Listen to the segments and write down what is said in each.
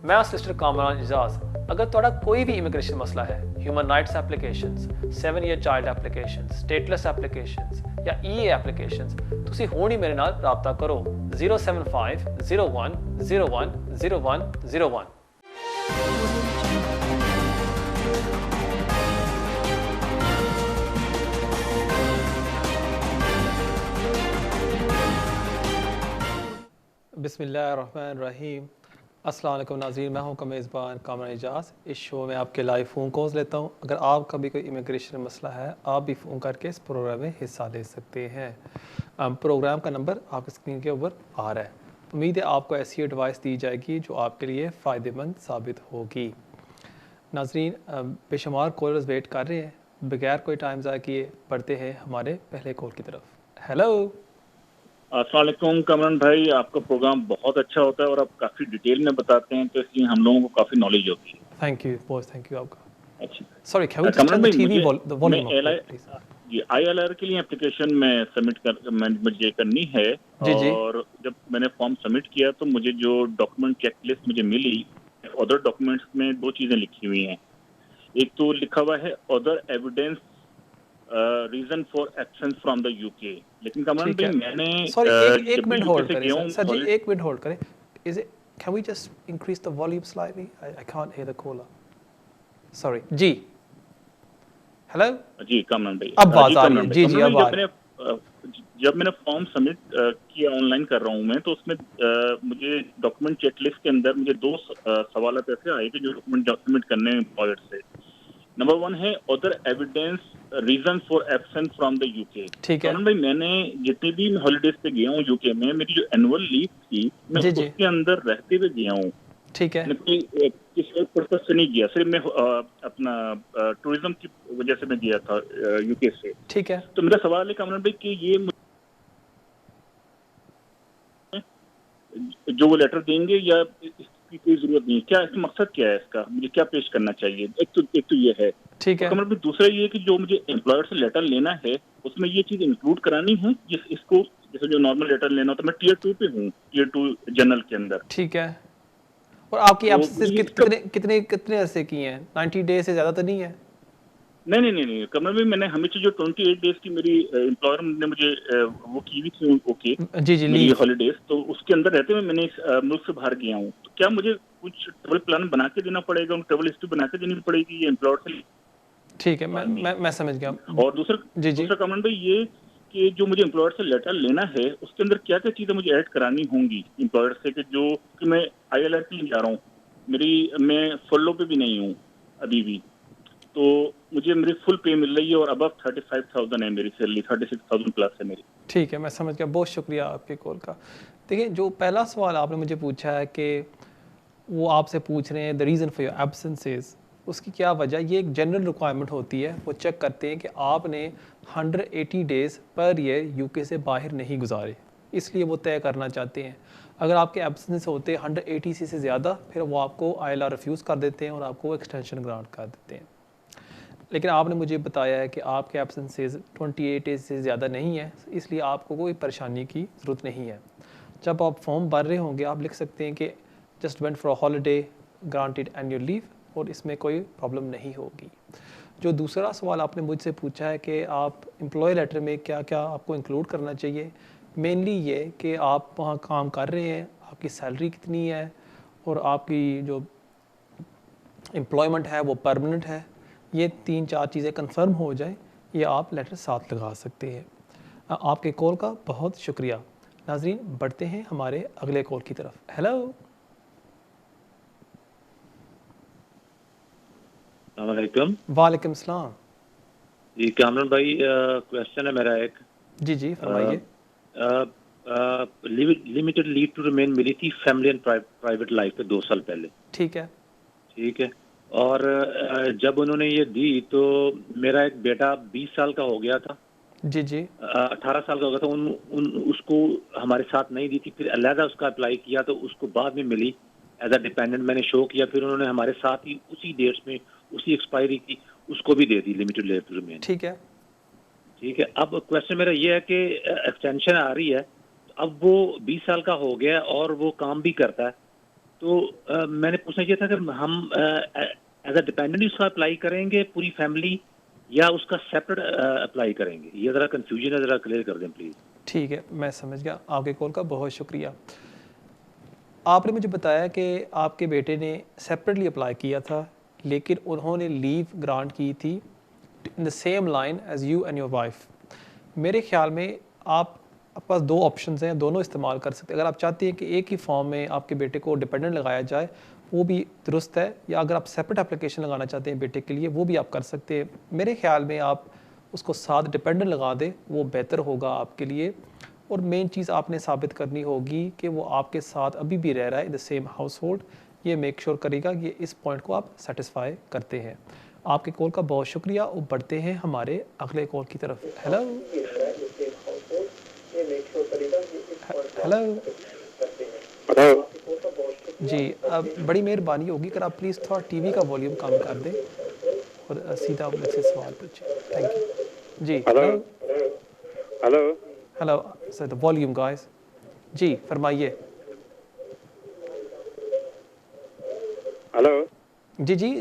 मैं सिस्टर कामरान इजाज। अगर ਤੁਹਾਡਾ ਕੋਈ ਵੀ ਇਮੀਗ੍ਰੇਸ਼ਨ ਮਸਲਾ ਹੈ, human rights applications, 7 year child applications, stateless applications ਜਾਂ ਈਏ ਐਪਲੀਕੇਸ਼ਨਸ, ਤੁਸੀਂ ਹੁਣ ਹੀ ਮੇਰੇ ਨਾਲ ਰਾਬਤਾ ਕਰੋ 07501010101। बिस्मिल्लाहिर्रहमानिर्रहीम। अस्सलाम वालेकुम नाज़रीन, मैं हूं मेज़बान कामरान इजाज़। इस शो में आपके लाइव फ़ोन कॉल्स लेता हूं। अगर आपका भी कोई इमिग्रेशन मसला है, आप भी फ़ोन करके इस प्रोग्राम में हिस्सा ले सकते हैं। प्रोग्राम का नंबर आपकी स्क्रीन के ऊपर आ रहा है। उम्मीद है आपको ऐसी एडवाइस दी जाएगी जो आपके लिए फ़ायदेमंद साबित होगी। नाज़रीन, बेशुमार कॉलर्स वेट कर रहे हैं। बगैर कोई टाइम ज़ाया किए बढ़ते हैं हमारे पहले कॉल की तरफ। हेलो। अस्सलाम वालेकुम कमरान भाई, आपका प्रोग्राम बहुत अच्छा होता है और आप काफ़ी डिटेल में बताते हैं, तो इसलिए हम लोगों को काफ़ी नॉलेज होती है। Thank you boss, thank you आपका। अच्छा sorry, can we just turn the TV volume up please? जी, ILR के लिए एप्लीकेशन में मुझे करनी है। जी जी। और जब मैंने फॉर्म सबमिट किया तो मुझे जो डॉक्यूमेंट चेकलिस्ट मुझे मिली, अदर डॉक्यूमेंट्स में दो चीज़ें लिखी हुई हैं। एक तो लिखा हुआ है other evidence reason for absence from the UK, लेकिन कमरान भाई मैंने सॉरी एक मिनट होल्ड करें सर जी, एक मिनट होल्ड करें। Is it, can we just increase the volume slightly? I can't hear the caller, sorry ji. Hello ji Kamran भाई, अब आवाज आ रही है। जी जी अब आ रही है। जब मैंने फॉर्म सबमिट किया, ऑनलाइन कर रहा हूँ मैं, तो उसमें मुझे डॉक्यूमेंट चेकलिस्ट के अंदर मुझे दो सवाल ऐसे आए कि जो डॉक्यूमेंट सबमिट करने हैं एम्प्लॉयर से। नंबर 1 है other evidence reason for absent from the UK. ठीक है भाई, मैंने जितने भी हॉलीडेज पे गया हूँ यूके में, मेरी जो एनुअल लीव थी मैं उसके अंदर रहते हुए गया हूँ। ठीक है, किसी और पर्पज से नहीं गया, सिर्फ मैं अपना टूरिज्म की वजह से मैं गया था यूके से। ठीक है। तो मेरा सवाल है कामरान भाई कि ये जो वो लेटर देंगे या इसकी कोई जरूरत नहीं, क्या इसका मकसद क्या है, इसका मुझे क्या पेश करना चाहिए? एक तो ये है। ठीक है। कामरान भाई, दूसरा ये कि जो मुझे एम्प्लॉयर से लेटर लेना है उसमें ये चीज इंक्लूड करानी है, इसको जैसे जो नॉर्मल लेटर लेना होता है। मैं टियर 2 पे हूँ, टियर 2 जनरल के अंदर। ठीक है। और आपकी एब्सेंस कितने कितने ऐसे की हैं? 90 डेज से ज्यादा तो नहीं है? नहीं कमरान भाई, मैंने हमेशा जो 28 डेज की मेरी एम्प्लॉयर ने मुझे वो की हुई थी, ओके जी जी, मेरी हॉलीडेज, तो उसके अंदर रहते हुए मैंने इस मुल्क से बाहर गया हूँ। तो क्या मुझे कुछ ट्रेवल प्लान बना के देना पड़ेगा, ट्रेवल हिस्ट्री बना के देनी पड़ेगी ये एम्प्लॉयर से? ठीक है, मैं समझ गया। और दूसरा कमेंट भाई ये कि जो मुझे एम्प्लॉयर से लेटर लेना है उसके अंदर क्या क्या चीजें मुझे ऐड करानी होंगी एम्प्लॉयर से, कि मैं ILR के लिए जा रहा हूँ, मैं फॉलो पे भी नहीं हूँ अभी भी, तो मुझे मेरी फुल पे मिल रही है और अबव 35,000 है मेरी सैलरी, 36,000 प्लस है मेरी। ठीक है, मैं समझ गया। बहुत शुक्रिया आपके कॉल का। देखिए, जो पहला सवाल आपने मुझे पूछा है कि वो आपसे पूछ रहे हैं द रीज़न फॉर योर एब्सेंसेस, उसकी क्या वजह? ये एक जनरल रिक्वायरमेंट होती है। वो चेक करते हैं कि आपने 180 डेज़ पर ईयर यूके से बाहर नहीं गुजारे, इसलिए वो तय करना चाहते हैं। अगर आपके एब्सेंस होते 180 से ज़्यादा, फिर वो आपको ILR रिफ्यूज़ कर देते हैं और आपको एक्सटेंशन ग्रांट कर देते हैं। लेकिन आपने मुझे बताया है कि आपके एब्सेंसेस 28 डेज से ज़्यादा नहीं है, इसलिए आपको कोई परेशानी की ज़रूरत नहीं है। जब आप फॉर्म भर रहे होंगे, आप लिख सकते हैं कि just went for a holiday, granted annual leave, और इसमें कोई प्रॉब्लम नहीं होगी। जो दूसरा सवाल आपने मुझसे पूछा है कि आप एम्प्लॉय लेटर में क्या क्या आपको इंक्लूड करना चाहिए, मेनली ये कि आप वहाँ काम कर रहे हैं, आपकी सैलरी कितनी है, और आपकी जो एम्प्लॉयमेंट है वो परमानेंट है। ये 3-4 चीज़ें कंफर्म हो जाए, ये आप लेटर साथ लगा सकते हैं। आपके कॉल का बहुत शुक्रिया। नाज़रीन, बढ़ते हैं हमारे अगले कॉल की तरफ। हेलो। वालेकुम सलाम। जी कामरान भाई, क्वेश्चन है मेरा एक। जी जी, फरमाइए। लिमिटेड लीव टू रिमेन मिली थी फैमिली एंड प्राइवेट लाइफ पे 2 साल पहले। ठीक है। ठीक है। और जब उन्होंने ये दी तो मेरा एक बेटा 20 साल का हो गया था। जी जी। 18 साल का हो गया था। उसको हमारे साथ नहीं दी थी, फिर अलहदा उसका अप्लाई किया तो उसको बाद में मिली एज अ डिपेंडेंट। मैंने शो किया, फिर उन्होंने हमारे साथ ही उसी डेट्स में, उसी एक्सपायरी की, उसको भी दे दी लिमिटेड लीव टू रिमेन। ठीक है। ठीक है। अब क्वेश्चन मेरा ये है कि एक्सटेंशन आ रही है, अब वो 20 साल का हो गया और वो काम भी करता है, तो मैंने पूछना ये था कि हम एज अ डिपेंडेंट उसका अप्लाई करेंगे पूरी फैमिली, या उसका सेपरेट अप्लाई करेंगे? ये ज़रा कंफ्यूजन है, ज़रा क्लियर कर दें प्लीज़। ठीक है, मैं समझ गया। आपके कॉल का बहुत शुक्रिया। आपने मुझे बताया कि आपके बेटे ने सेपरेटली अप्लाई किया था, लेकिन उन्होंने लीव ग्रांट की थी in the same line as you and your wife. मेरे ख्याल में आप पास दो ऑप्शंस हैं, दोनों इस्तेमाल कर सकते हैं। अगर आप चाहते हैं कि एक ही फॉर्म में आपके बेटे को डिपेंडेंट लगाया जाए, वो भी दुरुस्त है, या अगर आप सेपरेट एप्लीकेशन लगाना चाहते हैं बेटे के लिए, वो भी आप कर सकते हैं। मेरे ख्याल में आप उसको साथ डिपेंडेंट लगा दें, वो बेहतर होगा आपके लिए। और मेन चीज़ आपने साबित करनी होगी कि वो आपके साथ अभी भी रह रहा है इन द सेम हाउस होल्ड। ये मेक श्योर करेगा कि इस पॉइंट को आप सेटिस्फाई करते हैं। आपके कॉल का बहुत शुक्रिया। और बढ़ते हैं हमारे अगले कॉल की तरफ। Hello hello hello. जी, अब बड़ी मेहरबानी होगी अगर आप प्लीज़ थोड़ा टीवी का वॉल्यूम कम कर दें और सीधा आप मुझसे सवाल पूछें। Thank you ji. Hello. Hello hello. Hello sir, the volume guys. जी फरमाइए। हेलो। जी जी,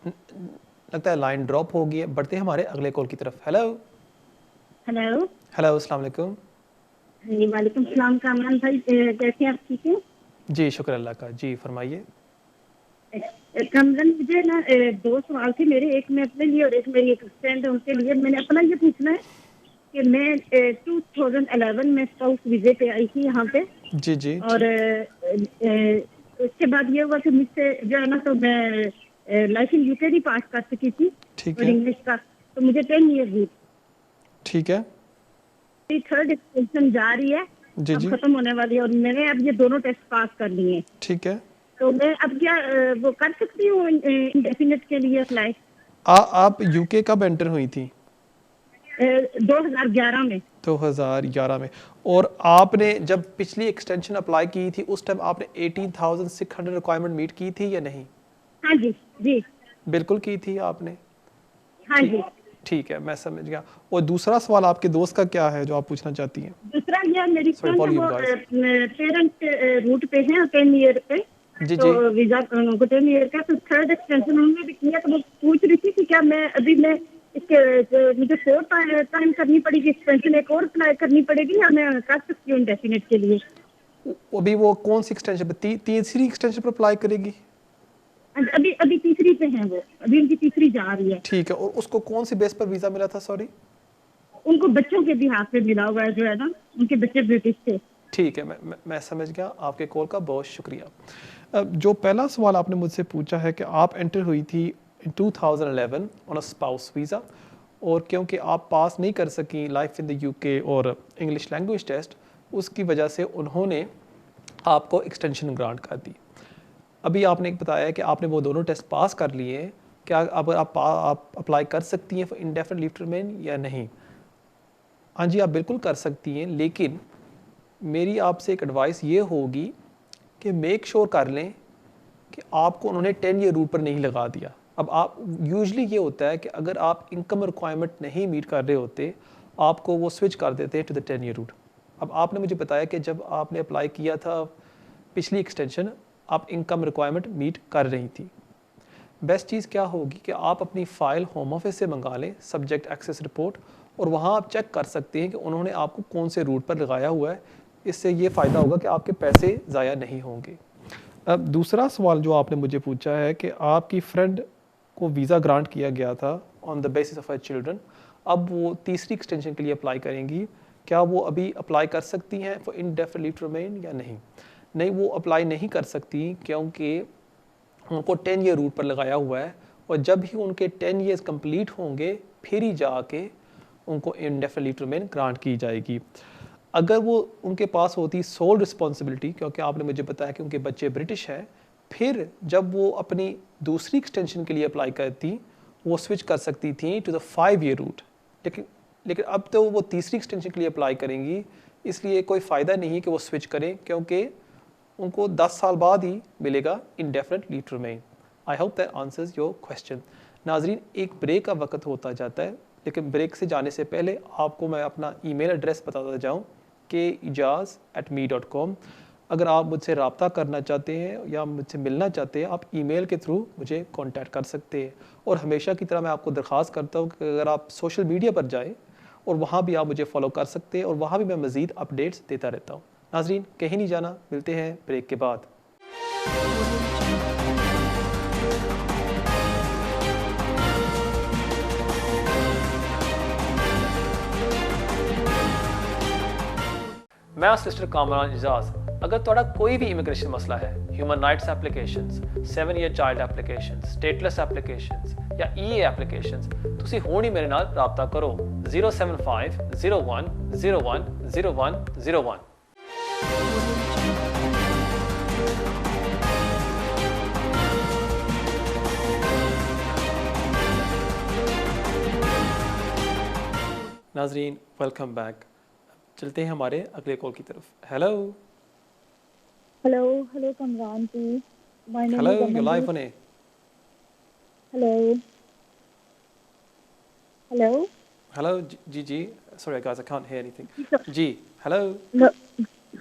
लगता है लाइन ड्रॉप हो गई है। बढ़ते हैं हमारे अगले कॉल की तरफ। Hello hello. हेलो, अस्सलाम वालेकुम। जी वालेकुम सलाम कामरान भाई, कैसे हैं आप? ठीक हैं जी शुक्र अल्लाह का। जी फरमाइए। कामरान, मुझे ना दो सवाल थे मेरे, एक मैं अपने लिए और एक मेरी एक फ्रेंड है उनके लिए। मैंने अपना ये पूछना है कि मैं 2011 में स्पाउस वीजे पे आई थी यहाँ पे, जी जी और उसके बाद ये हुआ कि मुझसे जो है ना, तो मैं लाइफ इन यूके नहीं पास कर सकी थी ठीक और है इंग्लिश का, तो मुझे 10 ईयर हुई। ठीक है। थर्ड एक्सटेंशन जा रही है, जी अब जी खत्म होने वाली है, और मैंने अब ये दोनों टेस्ट पास कर लिए हैं। ठीक है। तो मैं अब क्या वो कर सकती हूँ इंडेफिनिट के लिए अप्लाई? आप यूके कब एंटर हुई थी? 2011 में। 2011 में। और आपने जब पिछली एक्सटेंशन अप्लाई की थी उस टाइम आपने 18,600 रिक्वायरमेंट मीट की थी या नहीं? हाँ जी जी। बिल्कुल की थी आपने। हाँ ठीक जी। ठीक है, मैं समझ गया। और दूसरा सवाल आपके दोस्त का क्या है जो आप पूछना चाहती हैं? दूसरा ये मेरी Sorry, फ्रेंड है, volume, वो guys. पेरेंट रूट पे है 10 ईयर पे, जी तो जी वीजा उनको 10 ईयर का, तो थर्ड एक्सटेंशन उन्होंने भी किया। तो वो पूछ रही थी कि क्या मैं इसके मुझे 4 टाइम करनी पड़ेगी एक्सटेंशन, एक और अप्लाई करनी पड़ेगी, या मैं कर सकती हूँ इंडेफिनिट के लिए? अभी वो कौन सी एक्सटेंशन पे तीसरी एक्सटेंशन पर अप्लाई करेगी? अभी अभी तीसरी पे हैं वो, अभी उनकी तीसरी जा रही है। ठीक है। और उसको कौन सी बेस पर वीज़ा मिला था? सॉरी। उनको बच्चों के भी हाथ पे मिला हुआ है, जो है ना, उनके बच्चे ब्रिटिश थे। ठीक है, मैं समझ गया। आपके कॉल का बहुत शुक्रिया। जो पहला सवाल आपने मुझसे पूछा है कि आप एंटर हुई थी इन 2011 ऑन अ स्पाउस वीज़ा, और क्योंकि आप पास नहीं कर सकी लाइफ इन द यूके और इंग्लिश लैंग्वेज टेस्ट, उसकी वजह से उन्होंने आपको एक्सटेंशन ग्रांट कर दी। अभी आपने बताया कि आपने वो दोनों टेस्ट पास कर लिए हैं। क्या अब आप अप्लाई कर सकती हैं for indefinite leave to remain या नहीं? हाँ जी, आप बिल्कुल कर सकती हैं, लेकिन मेरी आपसे एक एडवाइस ये होगी कि मेक श्योर कर लें कि आपको उन्होंने 10 ईयर रूट पर नहीं लगा दिया। अब आप यूजुअली ये होता है कि अगर आप इनकम रिक्वायरमेंट नहीं मीट कर रहे होते, आपको वो स्विच कर देते हैं टू द 10 ईयर रूट। अब आपने मुझे बताया कि जब आपने अप्लाई किया था पिछली एक्सटेंशन, आप इनकम रिक्वायरमेंट मीट कर रही थी। बेस्ट चीज़ क्या होगी कि आप अपनी फ़ाइल होम ऑफिस से मंगा लें, सब्जेक्ट एक्सेस रिपोर्ट, और वहाँ आप चेक कर सकते हैं कि उन्होंने आपको कौन से रूट पर लगाया हुआ है। इससे ये फ़ायदा होगा कि आपके पैसे ज़ाया नहीं होंगे। अब दूसरा सवाल जो आपने मुझे पूछा है कि आपकी फ्रेंड को वीज़ा ग्रांट किया गया था on the basis of her children, अब वो तीसरी एक्सटेंशन के लिए अप्लाई करेंगी, क्या वो अभी अप्लाई कर सकती हैं for indefinite leave to remain या नहीं? नहीं, वो अप्लाई नहीं कर सकती, क्योंकि उनको 10 ईयर रूट पर लगाया हुआ है, और जब ही उनके 10 ईयर्स कंप्लीट होंगे फिर ही जाके उनको indefinite leave to remain grant की जाएगी। अगर वो उनके पास होती सोल रिस्पॉन्सिबिलिटी, क्योंकि आपने मुझे बताया कि उनके बच्चे ब्रिटिश हैं, फिर जब वो अपनी दूसरी एक्सटेंशन के लिए अप्लाई करती, वो स्विच कर सकती थी टू द 5 ईयर रूट। लेकिन अब तो वो तीसरी एक्सटेंशन के लिए अप्लाई करेंगी, इसलिए कोई फ़ायदा नहीं है कि वो स्विच करें, क्योंकि उनको 10 साल बाद ही मिलेगा indefinite leave to remain. I hope that answers your question. नाजरीन, एक ब्रेक का वक्त होता जाता है, लेकिन ब्रेक से जाने से पहले आपको मैं अपना ईमेल एड्रेस बताता जाऊँ, keijaz@me.com। अगर आप मुझसे रब्ता करना चाहते हैं या मुझसे मिलना चाहते हैं, आप ईमेल के थ्रू मुझे कांटेक्ट कर सकते हैं। और हमेशा की तरह मैं आपको दरख्वास्त करता हूँ कि अगर आप सोशल मीडिया पर जाएँ और वहाँ भी आप मुझे फॉलो कर सकते हैं और वहाँ भी मैं मज़ीद अपडेट्स देता रहता हूँ। नाज़रीन, कहीं नहीं जाना, मिलते हैं ब्रेक के बाद। मैं सिस्टर कामरान इजाज़। अगर तुहाडा कोई भी इमिग्रेशन मसला है, human rights applications, 7 year child applications, stateless applications या ईए एप्लीकेशंस, तुसी हुण ही मेरे नाल राब्ता करो 075 01 01 01 01। नाजरीन, वेलकम बैक। चलते हैं हमारे अगले कॉल की तरफ। Hello hello hello Kamran ji, my name hello, is you live on a. Hello hello hello ji, sorry guys, I can't hear anything. जी hello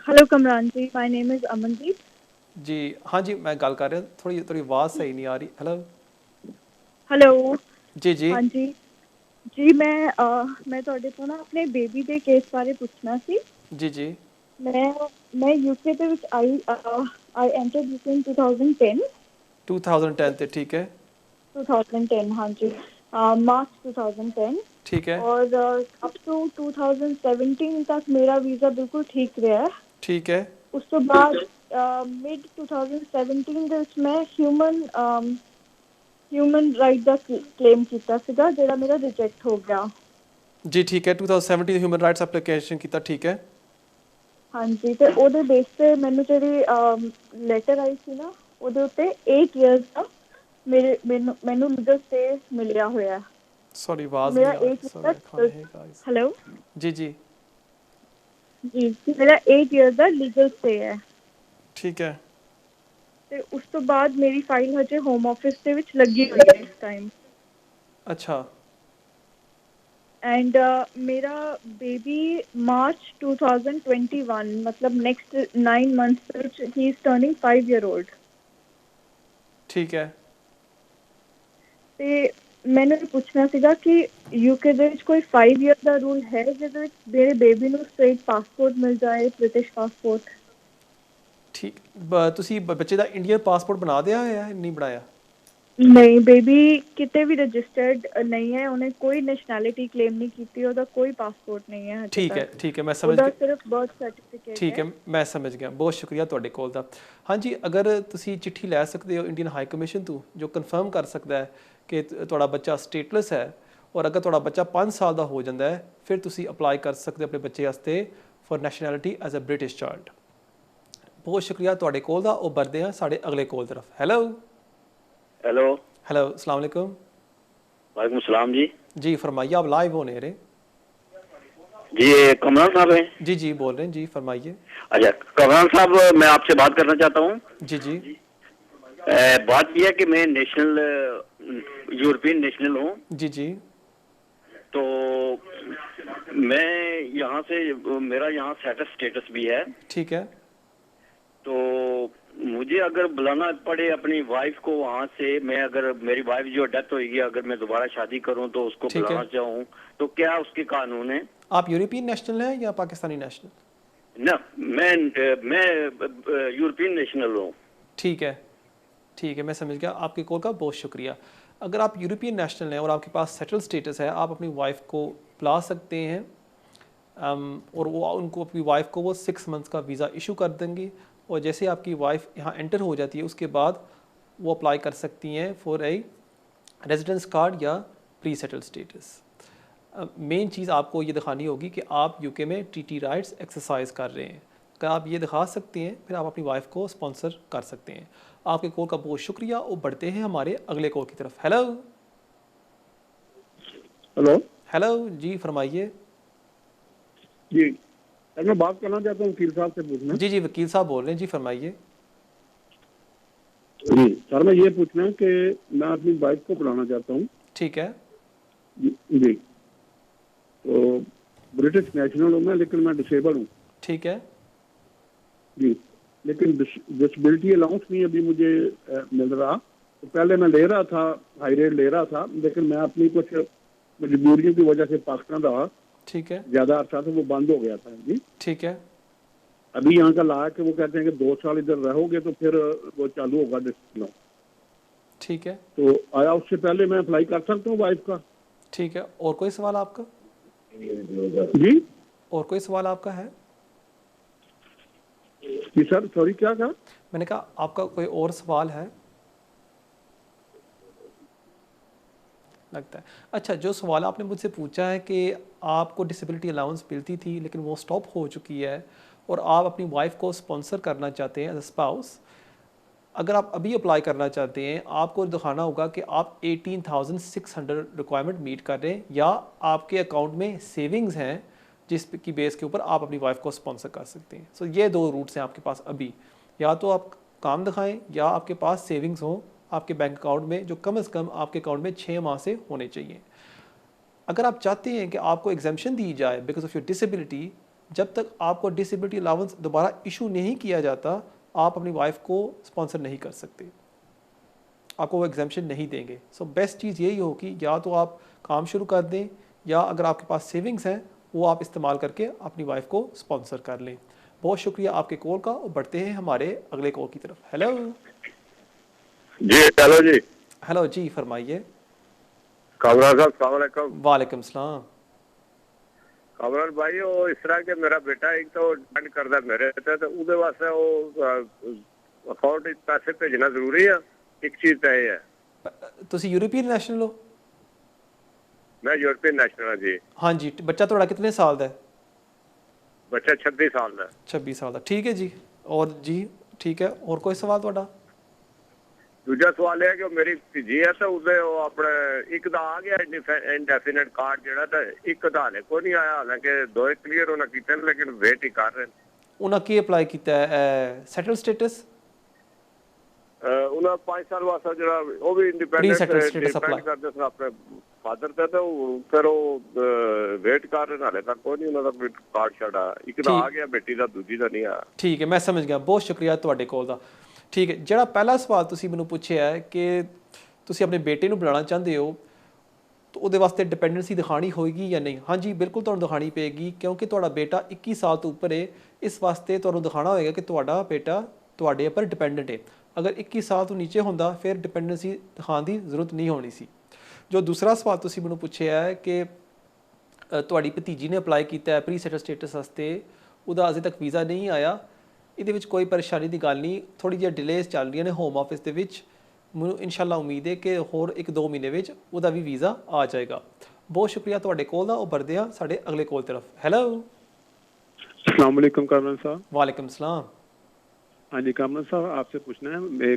hello Kamran ji, my name is Amandeep. जी, हाँ जी, मैं गल कर रहा, थोड़ी आवाज़ सही नहीं आ रही। हेलो हेलो जी हाँ जी मैं ਤੁਹਾਡੇ ਤੋਂ ਨਾ ਆਪਣੇ ਬੇਬੀ ਦੇ ਕੇਸ ਬਾਰੇ ਪੁੱਛਣਾ ਸੀ। जी ਮੈਂ यूके ਦੇ ਵਿੱਚ आई एंटर्ड यूके इन 2010 2010 ਤੇ ठीक है 2010 हाँ जी, मार्च 2010। ठीक है और अप टू 2017 तक मेरा वीज़ा बिल्कुल ठीक रहा है। ठीक है ਉਸ ਤੋਂ ਬਾਅਦ ਮਿਡ 2017 ਦੇ ਵਿੱਚ ਮੈਂ ਹਿਊਮਨ ਰਾਈਟ ਦਾ ਕਲੇਮ ਕੀਤਾ ਸੀਗਾ, ਜਿਹੜਾ ਮੇਰਾ ਰਿਜੈਕਟ ਹੋ ਗਿਆ। जी ठीक है 2017 ह्यूमन राइट्स एप्लीकेशन कीता ठीक है ਹਾਂਜੀ, ਤੇ ਉਹਦੇ ਬੇਸ ਤੇ ਮੈਨੂੰ ਜਿਹੜੀ ਲੈਟਰ ਆਈ ਸੀ ਨਾ, ਉਹਦੇ ਉੱਤੇ 8 ਇਅਰਸ ਦਾ ਮੈਨੂੰ ਲੀਗਲ ਸਟੇ ਮਿਲਿਆ ਹੋਇਆ। सॉरी आवाज़ ਮੇਰਾ नहीं आ 8 रही, sorry I can't hear guys. Hello जी ਜੀ ਮੇਰਾ 8 ਇਅਰਸ ਦਾ ਲੀਗਲ ਸਟੇ ਹੈ। ठीक है ਤੇ ਉਸ ਤੋਂ ਬਾਅਦ ਮੇਰੀ ਫਾਈਲ ਹਜੇ ਹੋਮ ਆਫਿਸ ਦੇ ਵਿੱਚ ਲੱਗੀ ਹੋਈ ਹੈ ਇਸ ਟਾਈਮ। अच्छा एंड मेरा बेबी मार्च 2021 मतलब next 9 months he is turning 5 year old. ठीक है ਤੇ ਮੈਨੂੰ ਇਹ ਪੁੱਛਣਾ ਸੀਗਾ ਕਿ ਯੂਕੇ ਦੇ ਵਿੱਚ ਕੋਈ 5 ਈਅਰ ਦਾ ਰੂਲ ਹੈ ਜਿਹਦੇ ਵਿੱਚ ਮੇਰੇ ਬੇਬੀ ਨੂੰ ਸਟੇਟ ਪਾਸਪੋਰਟ ਮਿਲ ਜਾਏ, ਬ੍ਰਿਟਿਸ਼ ਪਾਸਪੋਰਟ। ठीक ਤੁਸੀਂ ਬੱਚੇ ਦਾ ਇੰਡੀਅਨ ਪਾਸਪੋਰਟ ਬਣਾ ਦਿਆ ਹੋਇਆ ਹੈ, ਨਹੀਂ ਬਣਾਇਆ? ਨਹੀਂ, ਬੇਬੀ ਕਿਤੇ ਵੀ ਰਜਿਸਟਰਡ ਨਹੀਂ ਹੈ, ਉਹਨੇ ਕੋਈ ਨੈਸ਼ਨੈਲਿਟੀ ਕਲੇਮ ਨਹੀਂ ਕੀਤੀ, ਉਹਦਾ ਕੋਈ ਪਾਸਪੋਰਟ ਨਹੀਂ ਹੈ ਹਜੇ ਤੱਕ। ठीक है मैं समझ ਉਹਦਾ गया ਸਿਰਫ ਬਰਥ ਸਰਟੀਫਿਕੇਟ ਠੀਕ ਹੈ ਮੈਂ ਸਮਝ ਗਿਆ, ਬਹੁਤ ਸ਼ੁਕਰੀਆ ਤੁਹਾਡੇ ਕੋਲ ਦਾ। ਹਾਂਜੀ, ਅਗਰ ਤੁਸੀਂ ਚਿੱਠੀ ਲੈ ਸਕਦੇ ਹੋ ਇੰਡੀਅਨ ਹਾਈ ਕਮਿਸ਼ਨ ਤੋਂ, ਜੋ ਕਨਫਰਮ ਕਰ ਸਕਦਾ ਹੈ ਕਿ ਤੁਹਾਡਾ ਬੱਚਾ ਸਟੇਟਲੈਸ ਹੈ, ਔਰ ਅਗਰ ਤੁਹਾਡਾ ਬੱਚਾ 5 ਸਾਲ ਦਾ ਹੋ ਜਾਂਦਾ ਹੈ, ਫਿਰ ਤੁਸੀਂ ਅਪਲਾਈ ਕਰ ਸਕਦੇ ਹੋ ਆਪਣੇ ਬੱਚੇ ਵਾਸਤੇ for nationality as a British child. ਬਹੁਤ ਸ਼ੁਕਰੀਆ ਤੁਹਾਡੇ ਕੋਲ ਦਾ। ਉਹ ਵਰਦੇ ਹਾਂ ਸਾਡੇ ਅਗਲੇ ਕੋਲ ਤਰਫ। ਹੈਲੋ हेलो हेलो अस्सलाम वालेकुम। वालेकुम सलाम जी। जी फरमाइए, आप लाइव होने रहे। जी ये कमरान साहब हैं? जी बोल रहे हैं जी, फरमाइए। अच्छा कमरान साहब, मैं आपसे बात करना चाहता हूँ। जी बात यह है कि मैं नेशनल यूरोपियन नेशनल हूँ। जी तो मैं यहाँ से, मेरा यहाँ सेटल स्टेटस भी है। ठीक है तो मुझे अगर बुलाना पड़े अपनी वाइफ को वहाँ से, मैं अगर मेरी वाइफ जो डेथ होगी, अगर मैं दोबारा शादी करूँ तो उसको बुलाना चाहूँ, तो क्या उसके कानून है? आप यूरोपियन नेशनल हैं या पाकिस्तानी नेशनल? ना, मैं यूरोपियन नेशनल हूँ। ठीक है मैं समझ गया। आपके कॉल का बहुत शुक्रिया। अगर आप यूरोपियन नेशनल हैं और आपके पास सेटल स्टेटस है, आप अपनी वाइफ को बुला सकते हैं और वो उनको, अपनी वाइफ को वो 6 मंथ्स का वीज़ा इशू कर देंगे। और जैसे आपकी वाइफ यहाँ एंटर हो जाती है, उसके बाद वो अप्लाई कर सकती हैं फॉर ए रेजिडेंस कार्ड या प्री सेटल स्टेटस। मेन चीज़ आपको ये दिखानी होगी कि आप यूके में टीटी राइट्स एक्सरसाइज कर रहे हैं। अगर आप ये दिखा सकते हैं, फिर आप अपनी वाइफ को स्पॉन्सर कर सकते हैं। आपके कॉल का बहुत शुक्रिया। और बढ़ते हैं हमारे अगले कॉल की तरफ। हेलो जी फरमाइए। जी सर, मैं बात करना चाहता हूँ वकील साहब से पूछना। जी वकील साहब बोल रहे हैं जी, फरमाइए। जी सर, मैं ये पूछना है कि मैं अपनी वाइफ को बुलाना चाहता हूँ। ठीक है जी, तो ब्रिटिश नेशनल हूँ मैं, लेकिन मैं डिसेबल हूँ। ठीक है जी, लेकिन डिसेबिलिटी अलाउंस नहीं अभी मुझे मिल रहा। तो पहले मैं ले रहा था, हाई रेट ले रहा था, लेकिन मैं अपनी कुछ मजबूरियों की वजह से पाकिस्तान रहा, ठीक है, ज्यादा अर्सा तो वो बंद हो गया था जी। ठीक है, अभी यहाँ का ला के वो कहते हैं कि 2 साल इधर रहोगे तो फिर वो चालू होगा डिस्प्ले। ठीक है, तो आया उससे पहले मैं अप्लाई कर सकता हूँ वाइफ का? ठीक है। और कोई सवाल आपका? जी और कोई सवाल आपका है? जी सर, सॉरी क्या कहा? मैंने कहा आपका कोई और सवाल है? लगता है। अच्छा, जो सवाल आपने मुझसे पूछा है कि आपको डिसेबिलिटी अलाउंस मिलती थी लेकिन वो स्टॉप हो चुकी है और आप अपनी वाइफ को स्पॉन्सर करना चाहते हैं एज अ स्पाउस, अगर आप अभी अप्लाई करना चाहते हैं आपको दिखाना होगा कि आप 18,600 रिक्वायरमेंट मीट कर रहे हैं या आपके अकाउंट में सेविंग्स हैं जिस की बेस के ऊपर आप अपनी वाइफ को स्पॉन्सर कर सकते हैं। सो ये 2 रूट्स हैं आपके पास अभी, या तो आप काम दिखाएं या आपके पास सेविंग्स हों आपके बैंक अकाउंट में जो कम से कम आपके अकाउंट में 6 माह से होने चाहिए। अगर आप चाहते हैं कि आपको एग्जेम्पशन दी जाए बिकॉज ऑफ योर डिसेबिलिटी, जब तक आपको डिसेबिलिटी अलाउंस दोबारा इशू नहीं किया जाता आप अपनी वाइफ को स्पॉन्सर नहीं कर सकते, आपको वो एग्जेम्पशन नहीं देंगे। सो बेस्ट चीज़ यही होगी या तो आप काम शुरू कर दें या अगर आपके पास सेविंग्स हैं वो आप इस्तेमाल करके अपनी वाइफ को स्पॉन्सर कर लें। बहुत शुक्रिया आपके कॉल का और बढ़ते हैं हमारे अगले कॉल की तरफ। हेलो जी, हेलो जी। हेलो जी, फरमाइए। कामरान साहब, अस्सलाम वालेकुम। वालेकुम सलाम। कामरान भाई, वो इस तरह के मेरा बेटा एक तो डिपेंड करता मेरे ते तो उहदे वास्ते वो अकाउंट विच पैसे भेजना जरूरी है। एक चीज तो ये है ਤੁਸੀਂ यूरोपीयन नैशनल हो? मैं यूरोपियन नेशनल हाँ जी। हाँ जी। बच्चा थोड़ा कितने साल का है? बच्चा 26 साल का। 26 साल का, ठीक है जी। और जी ठीक है, और कोई सवाल ਤੁਹਾਡਾ? दूजा सवाल है कि मेरी भतीजी है तो उसदे अपने एक दा आ गया इंडेफिनिट कार्ड जेड़ा तो एक दा हाले कोई नहीं आया, हालांकि 2 क्लियर होना कीते लेकिन वेट ही कर रहे हैं। ਉਹਨਾਂ ਕੀ ਅਪਲਾਈ ਕੀਤਾ ਹੈ? Settle status? ਉਹਨਾਂ 5 ਸਾਲ ਵਾਸਤੇ ਜਿਹੜਾ ਉਹ ਵੀ ਇੰਡੀਪੈਂਡੈਂਟ डिपेंड ਕਰਦੇ ਸਨ ਆਪਣੇ ਫਾਦਰ ਤੇ ਤਾਂ ਫਿਰ ਉਹ ਵੇਟ ਕਰ ਰਹੇ ਨਾਲੇ ਤੱਕ ਕੋਈ ਨਹੀਂ ਉਹਨਾਂ ਦਾ ਕੋਈ ਕਾਰਡ ਛੜਾ ਇੱਕ ਦਾ ਆ ਗਿਆ ਬੇਟੀ ਦਾ, ਦੂਜੀ ਦਾ ਨਹੀਂ ਆਇਆ। ਠੀਕ ਹੈ, ਮੈਂ ਸਮਝ ਗਿਆ। ਬਹੁਤ ਸ਼ੁਕਰੀਆ ਤੁਹਾਡੇ ਕੋਲ ਦਾ। ਠੀਕ ਹੈ, ਜਿਹੜਾ ਪਹਿਲਾ ਸਵਾਲ ਤੁਸੀਂ ਮੈਨੂੰ ਪੁੱਛਿਆ ਹੈ ਕਿ ਤੁਸੀਂ ਆਪਣੇ ਬੇਟੇ ਨੂੰ ਬੁਲਾਉਣਾ ਚਾਹੁੰਦੇ ਹੋ ਤਾਂ ਉਹਦੇ ਵਾਸਤੇ ਡਿਪੈਂਡੈਂਸੀ ਦਿਖਾਣੀ ਹੋਏਗੀ ਜਾਂ ਨਹੀਂ? ਹਾਂਜੀ ਬਿਲਕੁਲ ਤੁਹਾਨੂੰ ਦਿਖਾਣੀ ਪਏਗੀ ਕਿਉਂਕਿ ਤੁਹਾਡਾ ਬੇਟਾ 21 ਸਾਲ ਤੋਂ ਉੱਪਰ ਹੈ। ਇਸ ਵਾਸਤੇ ਤੁਹਾਨੂੰ ਦਿਖਾਣਾ ਹੋਏਗਾ ਕਿ ਤੁਹਾਡਾ ਬੇਟਾ ਤੁਹਾਡੇ ਉੱਪਰ ਡਿਪੈਂਡੈਂਟ ਹੈ। ਅਗਰ 21 ਸਾਲ ਤੋਂ ਨੀਚੇ ਹੁੰਦਾ ਫਿਰ ਡਿਪੈਂਡੈਂਸੀ ਦਿਖਾਉਣ ਦੀ ਜ਼ਰੂਰਤ ਨਹੀਂ ਹੋਣੀ ਸੀ। ਜੋ ਦੂਸਰਾ ਸਵਾਲ ਤੁਸੀਂ ਮੈਨੂੰ ਪੁੱਛਿਆ ਹੈ ਕਿ ਤੁਹਾਡੀ ਭਤੀਜੀ ਨੇ ਅਪਲਾਈ ਕੀਤਾ ਹੈ ਪ੍ਰੀ ਸੈਟਲ ਸਟੇਟਸ ਵਾਸਤੇ, ਉਹਦਾ ਅਜੇ ਤੱਕ ਵੀਜ਼ਾ ਨਹੀਂ ਆਇਆ, ਇਹਦੇ ਵਿੱਚ ਕੋਈ ਪਰੇਸ਼ਾਨੀ ਦੀ ਗੱਲ ਨਹੀਂ। ਥੋੜੀ ਜਿਹੀ ਡਿਲੇਸ ਚੱਲ ਰਹੀਆਂ ਨੇ ਹੋਮ ਆਫਿਸ ਦੇ ਵਿੱਚ। ਮੈਨੂੰ ਇਨਸ਼ਾਅੱਲਾ ਉਮੀਦ ਹੈ ਕਿ ਹੋਰ 1-2 ਮਹੀਨੇ ਵਿੱਚ ਉਹਦਾ ਵੀ ਵੀਜ਼ਾ ਆ ਜਾਏਗਾ। ਬਹੁਤ ਸ਼ੁਕਰੀਆ ਤੁਹਾਡੇ ਕੋਲ ਦਾ। ਉਹ बढ़ते हैं साढ़े अगले कॉल तरफ। हेलो अस्सलाम वालेकुम कामरान साहब। वालेकुम सलाम। हाँ जी कामरान साहब, आपसे पूछना है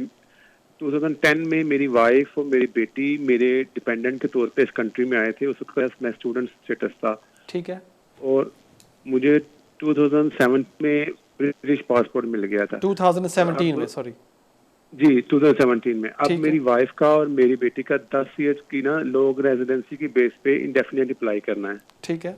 2010 में मेरी वाइफ और मेरी बेटी मेरे डिपेंडेंट के तौर पे इस कंट्री में आए थे। उस वक्त मैं स्टूडेंट स्टेटस था। ठीक है। और मुझे 2007 में ब्रिटिश पासपोर्ट मिल गया था। 2017 में, सॉरी जी 2017 में। अब मेरी वाइफ का और मेरी बेटी का 10 ईयर की ना लोग रेजिडेंसी की बेस पे इंडेफिनिट अप्लाई करना है। ठीक है,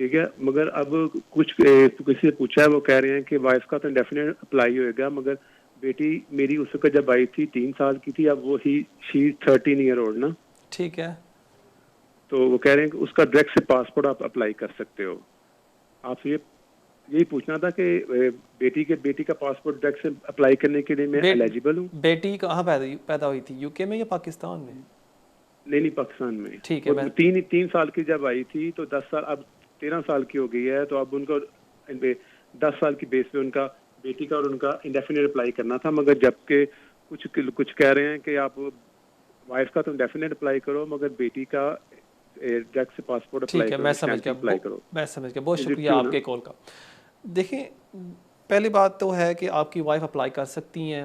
ठीक है। मगर अब कुछ किसी से पूछा है, वो कह रहे हैं कि वाइफ का तो इंडेफिनिट अप्लाई होएगा, मगर बेटी मेरी उस वक्त जब आई थी 3 साल की थी, अब वो शी 13 ईयर ओल्ड ना। ठीक है। तो वो कह रहे हैं कि उसका डायरेक्ट से पासपोर्ट आप अप्लाई कर सकते हो। आपसे यही पूछना था कि बेटी का पासपोर्ट डायरेक्ट से अप्लाई करने के लिए मैं एलिजिबल हूँ? बेटी कहाँ पैदा हुई थी, यूके में या पाकिस्तान में? नहीं, पाकिस्तान में। ठीक है। 3 साल की जब आई थी तो 10 साल, अब 13 साल की हो गई है, तो अब उनको 10 साल की बेस पे उनका बेटी का और उनका इंडेफिनिट अप्लाई करना था। मगर जबकि कुछ कह रहे हैं कि आप वाइफ का तो इंडेफिनिट अप्लाई करो, मगर बेटी का डायरेक्ट से पासपोर्ट अप्लाई करो। मैं समझ गया। बहुत शुक्रिया आपके कॉल का। देखिए, पहली बात तो है कि आपकी वाइफ अप्लाई कर सकती हैं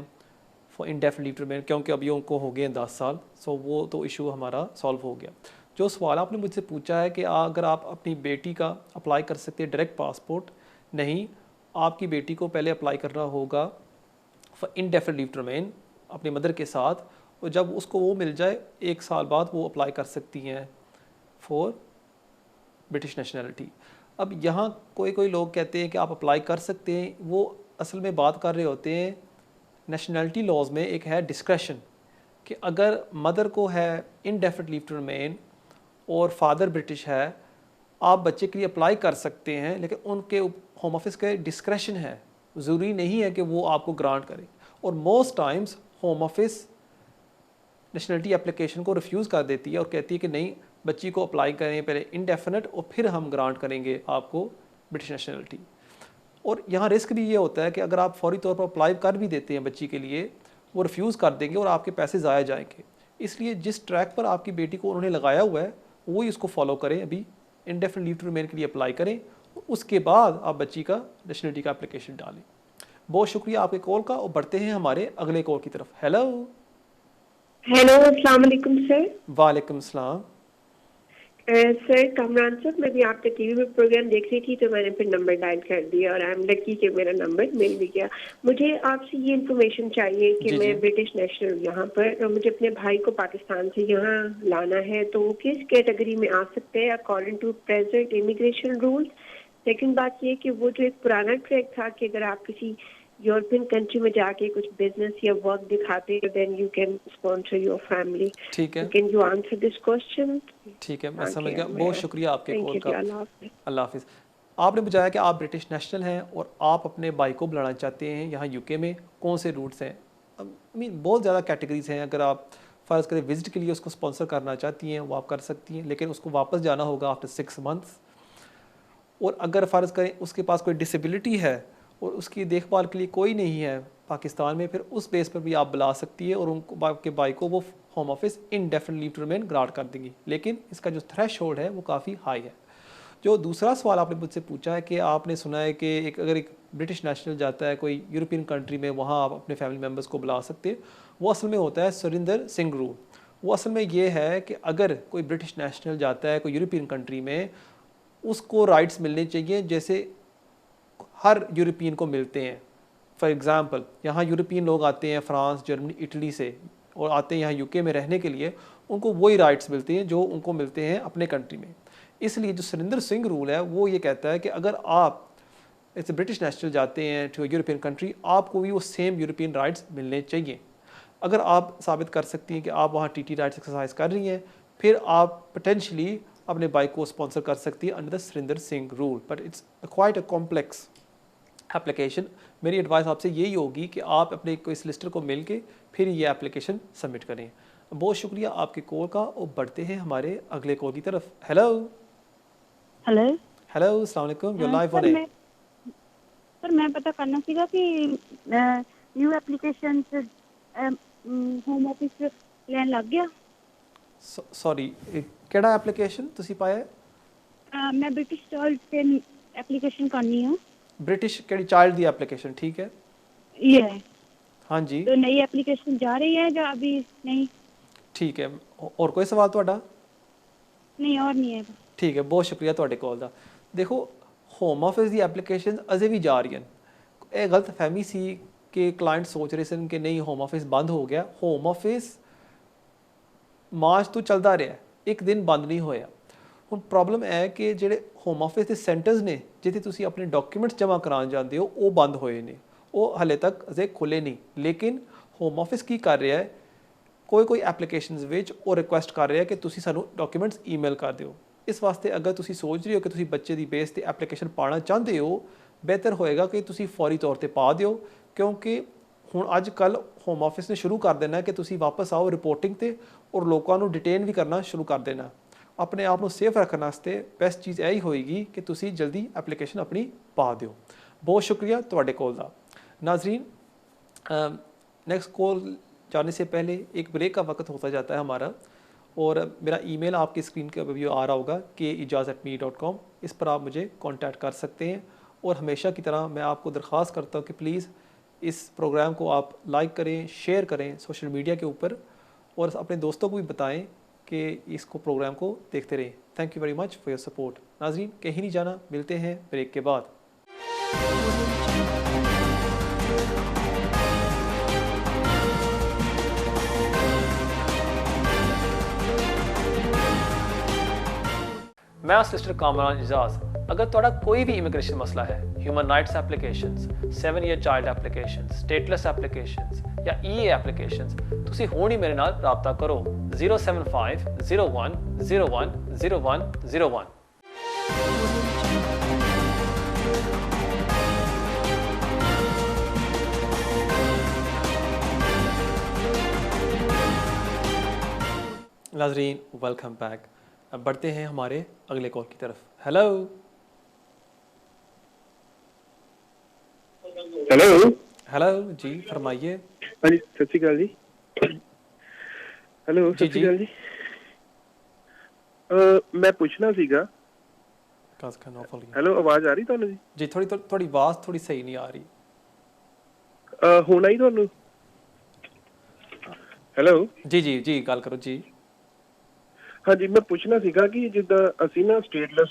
for indefinite leave to remain क्योंकि अभी उनको हो गए 10 साल। सो वो तो इशू हमारा सॉल्व हो गया। जो सवाल आपने मुझसे पूछा है कि अगर आप अपनी बेटी का अप्लाई कर सकते हैं डायरेक्ट पासपोर्ट, नहीं, आपकी बेटी को पहले अप्लाई करना होगा for indefinite leave to remain अपनी मदर के साथ, और जब उसको वो मिल जाए 1 साल बाद वो अप्लाई कर सकती हैं फॉर ब्रिटिश नेशनैलिटी। अब यहाँ कोई लोग कहते हैं कि आप अप्लाई कर सकते हैं, वो असल में बात कर रहे होते हैं नेशनलिटी लॉज में एक है डिस्क्रेशन कि अगर मदर को है इनडेफिनिट लीव टू रिमेन और फादर ब्रिटिश है, आप बच्चे के लिए अप्लाई कर सकते हैं, लेकिन उनके होम ऑफिस के डिस्क्रेशन है, ज़रूरी नहीं है कि वो आपको ग्रांट करें। और most times home office nationality application को रिफ्यूज़ कर देती है और कहती है कि नहीं, बच्ची को अप्लाई करें पहले इनडेफिनिट और फिर हम ग्रांट करेंगे आपको ब्रिटिश नेशनलिटी। और यहाँ रिस्क भी ये होता है कि अगर आप फौरी तौर पर अप्लाई कर भी देते हैं बच्ची के लिए, वो रिफ्यूज़ कर देंगे और आपके पैसे ज़ाया जाएंगे। इसलिए जिस ट्रैक पर आपकी बेटी को उन्होंने लगाया हुआ है वही उसको फॉलो करें। अभी इंडेफिनिट लीव टू रिमेन के लिए अप्लाई करें, उसके बाद आप बच्ची का नेशनलिटी का एप्लीकेशन डालें। बहुत शुक्रिया आपके कॉल का, और बढ़ते हैं हमारे अगले कॉल की तरफ। हेलो अस्सलाम वालेकुम सर। वालेकुम सलाम। सर कामरान सर, मैं भी आपके टीवी में प्रोग्राम देख रही थी तो मैंने फिर नंबर डायल कर दिया और आई एम लकी कि मेरा नंबर मिल भी गया। मुझे आपसे ये इन्फॉर्मेशन चाहिए कि जी, मैं जी। ब्रिटिश नेशनल यहाँ पर, और मुझे अपने भाई को पाकिस्तान से यहाँ लाना है, तो वो किस कैटेगरी में आ सकते हैं according to present immigration rules. Second बात ये कि वो जो एक पुराना ट्रैक था कि अगर आप किसी यूरोपियन कंट्री में जाके कुछ बिजनेस या वर्क दिखाते हैं then you can sponsor your family. ठीक है, can you answer this question? ठीक है, मैं समझ गया। बहुत शुक्रिया आपके कॉल का। अल्लाह हाफिज़। आपने बताया कि आप ब्रिटिश नेशनल हैं और आप अपने भाई को बुलाना चाहते हैं यहाँ यूके में, कौन से रूट्स हैं? बहुत ज़्यादा कैटेगरीज हैं। अगर आप फ़र्ज़ करें विज़िट के लिए उसको स्पॉन्सर करना चाहती हैं वो आप कर सकती हैं, लेकिन उसको वापस जाना होगा आफ्टर 6 मंथ्स। और अगर फ़र्ज़ करें उसके पास कोई डिसेबिलिटी है और उसकी देखभाल के लिए कोई नहीं है पाकिस्तान में, फिर उस बेस पर भी आप बुला सकती है और उनको आपके भाई को वो home office indefinite leave to remain grant कर देंगी। लेकिन इसका जो थ्रेशोल्ड है वो काफ़ी हाई है। जो दूसरा सवाल आपने मुझसे पूछा है कि आपने सुना है कि अगर एक ब्रिटिश नेशनल जाता है कोई यूरोपियन कंट्री में, वहाँ आप अपने फैमिली मेम्बर्स को बुला सकते हैं। वो असल में होता है सुरिंदर सिंह रूल। वो असल में ये है कि अगर कोई ब्रिटिश नेशनल जाता है कोई यूरोपियन कंट्री में, उसको राइट्स मिलने चाहिए जैसे हर यूरोपियन को मिलते हैं। फॉर एग्ज़ाम्पल यहाँ यूरोपियन लोग आते हैं फ्रांस, जर्मनी, इटली से, और आते हैं यहाँ यूके में रहने के लिए, उनको वही राइट्स मिलते हैं जो उनको मिलते हैं अपने कंट्री में। इसलिए जो सुरिंदर सिंह रूल है वो ये कहता है कि अगर आप ऐसे ब्रिटिश नेशनल जाते हैं टू यूरोपियन कंट्री, आपको भी वो सेम यूरोपियन राइट्स मिलने चाहिए। अगर आप साबित कर सकती हैं कि आप वहाँ टीटी राइट्स एक्सरसाइज कर रही हैं, फिर आप पोटेंशली अपने बाइक को स्पॉन्सर कर सकती है under the Surinder Singh rule. But it's quite a complex application. मेरी एडवाइस आपसे यही होगी कि आप अपने कोई सॉलिसिटर को मिल के फिर ये एप्लीकेशन सबमिट करें। बहुत शुक्रिया आपके कॉल का, और बढ़ते हैं हमारे अगले कॉल की तरफ। हेलो हेलो हेलो, अस्सलाम वालेकुम, you live on air. Sir मैं पता करना सीगा कि न्यू एप्लीकेशन होम ऑफिस ਲੈਣ ਲੱਗ ਗਿਆ। सॉरी, ਕਿਹੜਾ एप्लीकेशन ਤੁਸੀਂ ਪਾਇਆ ਹੈ? मैं ब्रिटिश चाइल्ड पे एप्लीकेशन करनी है। ब्रिटिश ਕਿਹੜੀ ਚਾਈल्ड ਦੀ एप्लीकेशन? ठीक है, ये हाँ जी, तो नई एप्लीकेशन जा रही है या अभी नहीं? ठीक है। और कोई सवाल ਤੁਹਾਡਾ? नहीं और नहीं है। ठीक है, बहुत शुक्रिया ਤੁਹਾਡੇ कॉल ਦਾ। देखो होम ऑफिस ਦੀ एप्लीकेशन ਅਜੇ ਵੀ ਜਾ ਰਹੀਆਂ। ਇਹ ਗਲਤ ਫਹਿਮੀ ਸੀ ਕਿ ਕਲਾਇੰਟ ਸੋਚ ਰਹੇ ਸਨ ਕਿ ਨਹੀਂ ਹੋਮ ਆਫਿਸ ਬੰਦ ਹੋ ਗਿਆ। ਹੋਮ ਆਫਿਸ ਮਾਰਚ ਤੋਂ ਚੱਲਦਾ ਰਿਹਾ, ਇੱਕ ਦਿਨ ਬੰਦ ਨਹੀਂ ਹੋਇਆ। ਹੁਣ ਪ੍ਰੋਬਲਮ ਹੈ ਕਿ ਜਿਹੜੇ ਹੋਮ ਆਫਿਸ ਦੇ ਸੈਂਟਰਸ ਨੇ ਜਿੱਥੇ ਤੁਸੀਂ ਆਪਣੇ ਡਾਕੂਮੈਂਟਸ ਜਮ੍ਹਾਂ ਕਰਾਉਣ ਜਾਂਦੇ ਹੋ ਉਹ ਬੰਦ ਹੋਏ ਨੇ, ਉਹ ਹਲੇ ਤੱਕ ਅਜੇ ਖੁੱਲੇ ਨਹੀਂ। ਲੇਕਿਨ ਹੋਮ ਆਫਿਸ ਕੀ ਕਰ ਰਿਹਾ ਹੈ, ਕੋਈ ਐਪਲੀਕੇਸ਼ਨਸ ਵਿੱਚ ਉਹ ਰਿਕੁਐਸਟ ਕਰ ਰਿਹਾ ਕਿ ਤੁਸੀਂ ਸਾਨੂੰ ਡਾਕੂਮੈਂਟਸ ਈਮੇਲ ਕਰ ਦਿਓ। ਇਸ ਵਾਸਤੇ ਅਗਰ ਤੁਸੀਂ ਸੋਚ ਰਹੇ ਹੋ ਕਿ ਤੁਸੀਂ ਬੱਚੇ ਦੀ ਬੇਸ ਤੇ ਐਪਲੀਕੇਸ਼ਨ ਪਾਉਣਾ ਚਾਹੁੰਦੇ ਹੋ, ਬਿਹਤਰ ਹੋਏਗਾ ਕਿ ਤੁਸੀਂ ਫੌਰੀ ਤੌਰ ਤੇ ਪਾ ਦਿਓ, ਕਿਉਂਕਿ ਹੁਣ ਅੱਜ ਕੱਲ੍ਹ ਹੋਮ ਆਫਿਸ ਨੇ ਸ਼ੁਰੂ ਕਰ ਦੇਣਾ ਕਿ ਤੁਸੀਂ ਵਾਪਸ ਆਓ ਰਿਪੋਰਟਿੰਗ ਤੇ, ਔਰ ਲੋਕਾਂ ਨੂੰ ਡਿਟੇਨ ਵੀ ਕਰਨਾ ਸ਼ੁਰੂ ਕਰ ਦੇਣਾ। ਆਪਣੇ ਆਪ ਨੂੰ ਸੇਫ ਰੱਖਣ ਵਾਸਤੇ ਬੈਸਟ ਚੀਜ਼ ਇਹ ਹੀ ਹੋਏਗੀ ਕਿ ਤੁਸੀਂ ਜਲਦੀ ਐਪਲੀਕੇਸ਼ਨ ਆਪਣੀ ਪਾ ਦਿਓ। बहुत शुक्रिया ਤੁਹਾਡੇ कॉल का। नाजरीन, नेक्स्ट कॉल जाने से पहले एक ब्रेक का वक्त होता जाता है हमारा, और मेरा ईमेल आपकी स्क्रीन के अभी आ रहा होगा keijaz@me.com। इस पर आप मुझे कांटेक्ट कर सकते हैं। और हमेशा की तरह मैं आपको दरख्वास्त करता हूँ कि प्लीज़ इस प्रोग्राम को आप लाइक करें, शेयर करें सोशल मीडिया के ऊपर, और अपने दोस्तों को भी बताएं कि इसको प्रोग्राम को देखते रहें। Thank you very much for your support. नाजरीन, कहीं नहीं जाना, मिलते हैं ब्रेक के बाद। मैं सिस्टर कामरान एजाज। अगर तुहाडा कोई भी इमिग्रेशन मसला है, human rights applications, 7 year child applications, stateless applications या EA एप्लीकेशंस, तुसी हुण ही मेरे नाल राबता करो 075 01 01 01 01। नाज़रीन वेलकम बैक। अब बढ़ते हैं हमारे अगले कॉल की तरफ। हेलो हेलो हेलो जी, फरमाइए। हाँ जी, सत श्री अकाल जी। हेलो, सत श्री अकाल जी। मैं पूछना सीगा। हेलो, आवाज आ रही ਤੁਹਾਨੂੰ ਜੀ? जी, थोड़ी आवाज थोड़ी सही नहीं आ रही। ਹੋਣਾ ਹੀ ਤੁਹਾਨੂੰ। ਹੈਲੋ जी जी जी, गल करो जी। ਹਾਂਜੀ, ਮੈਂ ਪੁੱਛਣਾ ਸੀਗਾ ਕਿ ਜਿੱਦਾਂ ਅਸੀਂ ਨਾ ਸਟੇਟਲੈਸ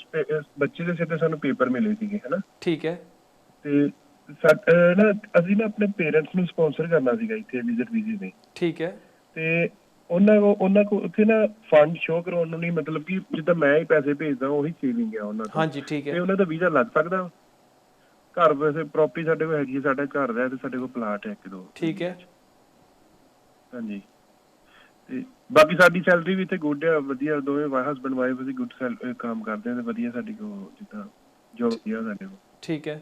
ਬੱਚੇ ਦੇ ਸਿਰ ਤੇ ਸਾਨੂੰ ਪੇਪਰ ਮਿਲੇ ਸੀਗੇ, ਹੈਨਾ? ਠੀਕ ਹੈ। ਤੇ ਨਾ ਅਸੀਂ ਨਾ ਆਪਣੇ ਪੇਰੈਂਟਸ ਨੂੰ ਸਪਾਂਸਰ ਕਰਨਾ ਸੀਗਾ ਇੱਥੇ ਵਿਜ਼ਿਟ ਵੀਜ਼ੇ ਤੇ। ਠੀਕ ਹੈ। ਤੇ ਉਹਨਾਂ ਕੋ ਉੱਥੇ ਨਾ ਫੰਡ ਸ਼ੋ ਕਰਾਉਣ ਨੂੰ ਨਹੀਂ, ਮਤਲਬ ਕਿ ਜਿੱਦਾਂ ਮੈਂ ਹੀ ਪੈਸੇ ਭੇਜਦਾ ਉਹੀ ਸੇਵਿੰਗ ਆ ਉਹਨਾਂ ਤੋਂ। ਹਾਂਜੀ, ਠੀਕ ਹੈ। ਤੇ ਉਹਨਾਂ ਦਾ ਵੀਜ਼ਾ ਲੱਗ ਸਕਦਾ? ਘਰ ਵੈਸੇ ਪ੍ਰੋਪਰਟੀ ਸਾਡੇ ਕੋਲ ਹੈਗੀ, ਸਾਡਾ ਘਰ ਦਾ ਤੇ ਸਾਡੇ ਕੋਲ ਪਲਾਟ ਹੈ 1-2। ਠੀਕ ਹੈ। ਹਾਂਜੀ, ਤੇ ਬਾਕੀ ਸਾਡੀ ਸੈਲਰੀ ਵੀ ਇੱਥੇ ਗੁੱਡ ਆ, ਵਧੀਆ। ਦੋਵੇਂ ਹਸਬੈਂਡ ਵਾਈਫ ਅਸੀਂ ਗੁੱਡ ਕੰਮ ਕਰਦੇ ਹਾਂ ਤੇ ਵਧੀਆ ਸਾਡੀ ਕੋਲ ਜਿੱਦਾਂ ਜੋਬ ਵਧੀਆ ਸਾਡੇ ਕੋਲ। ਠੀਕ ਹੈ।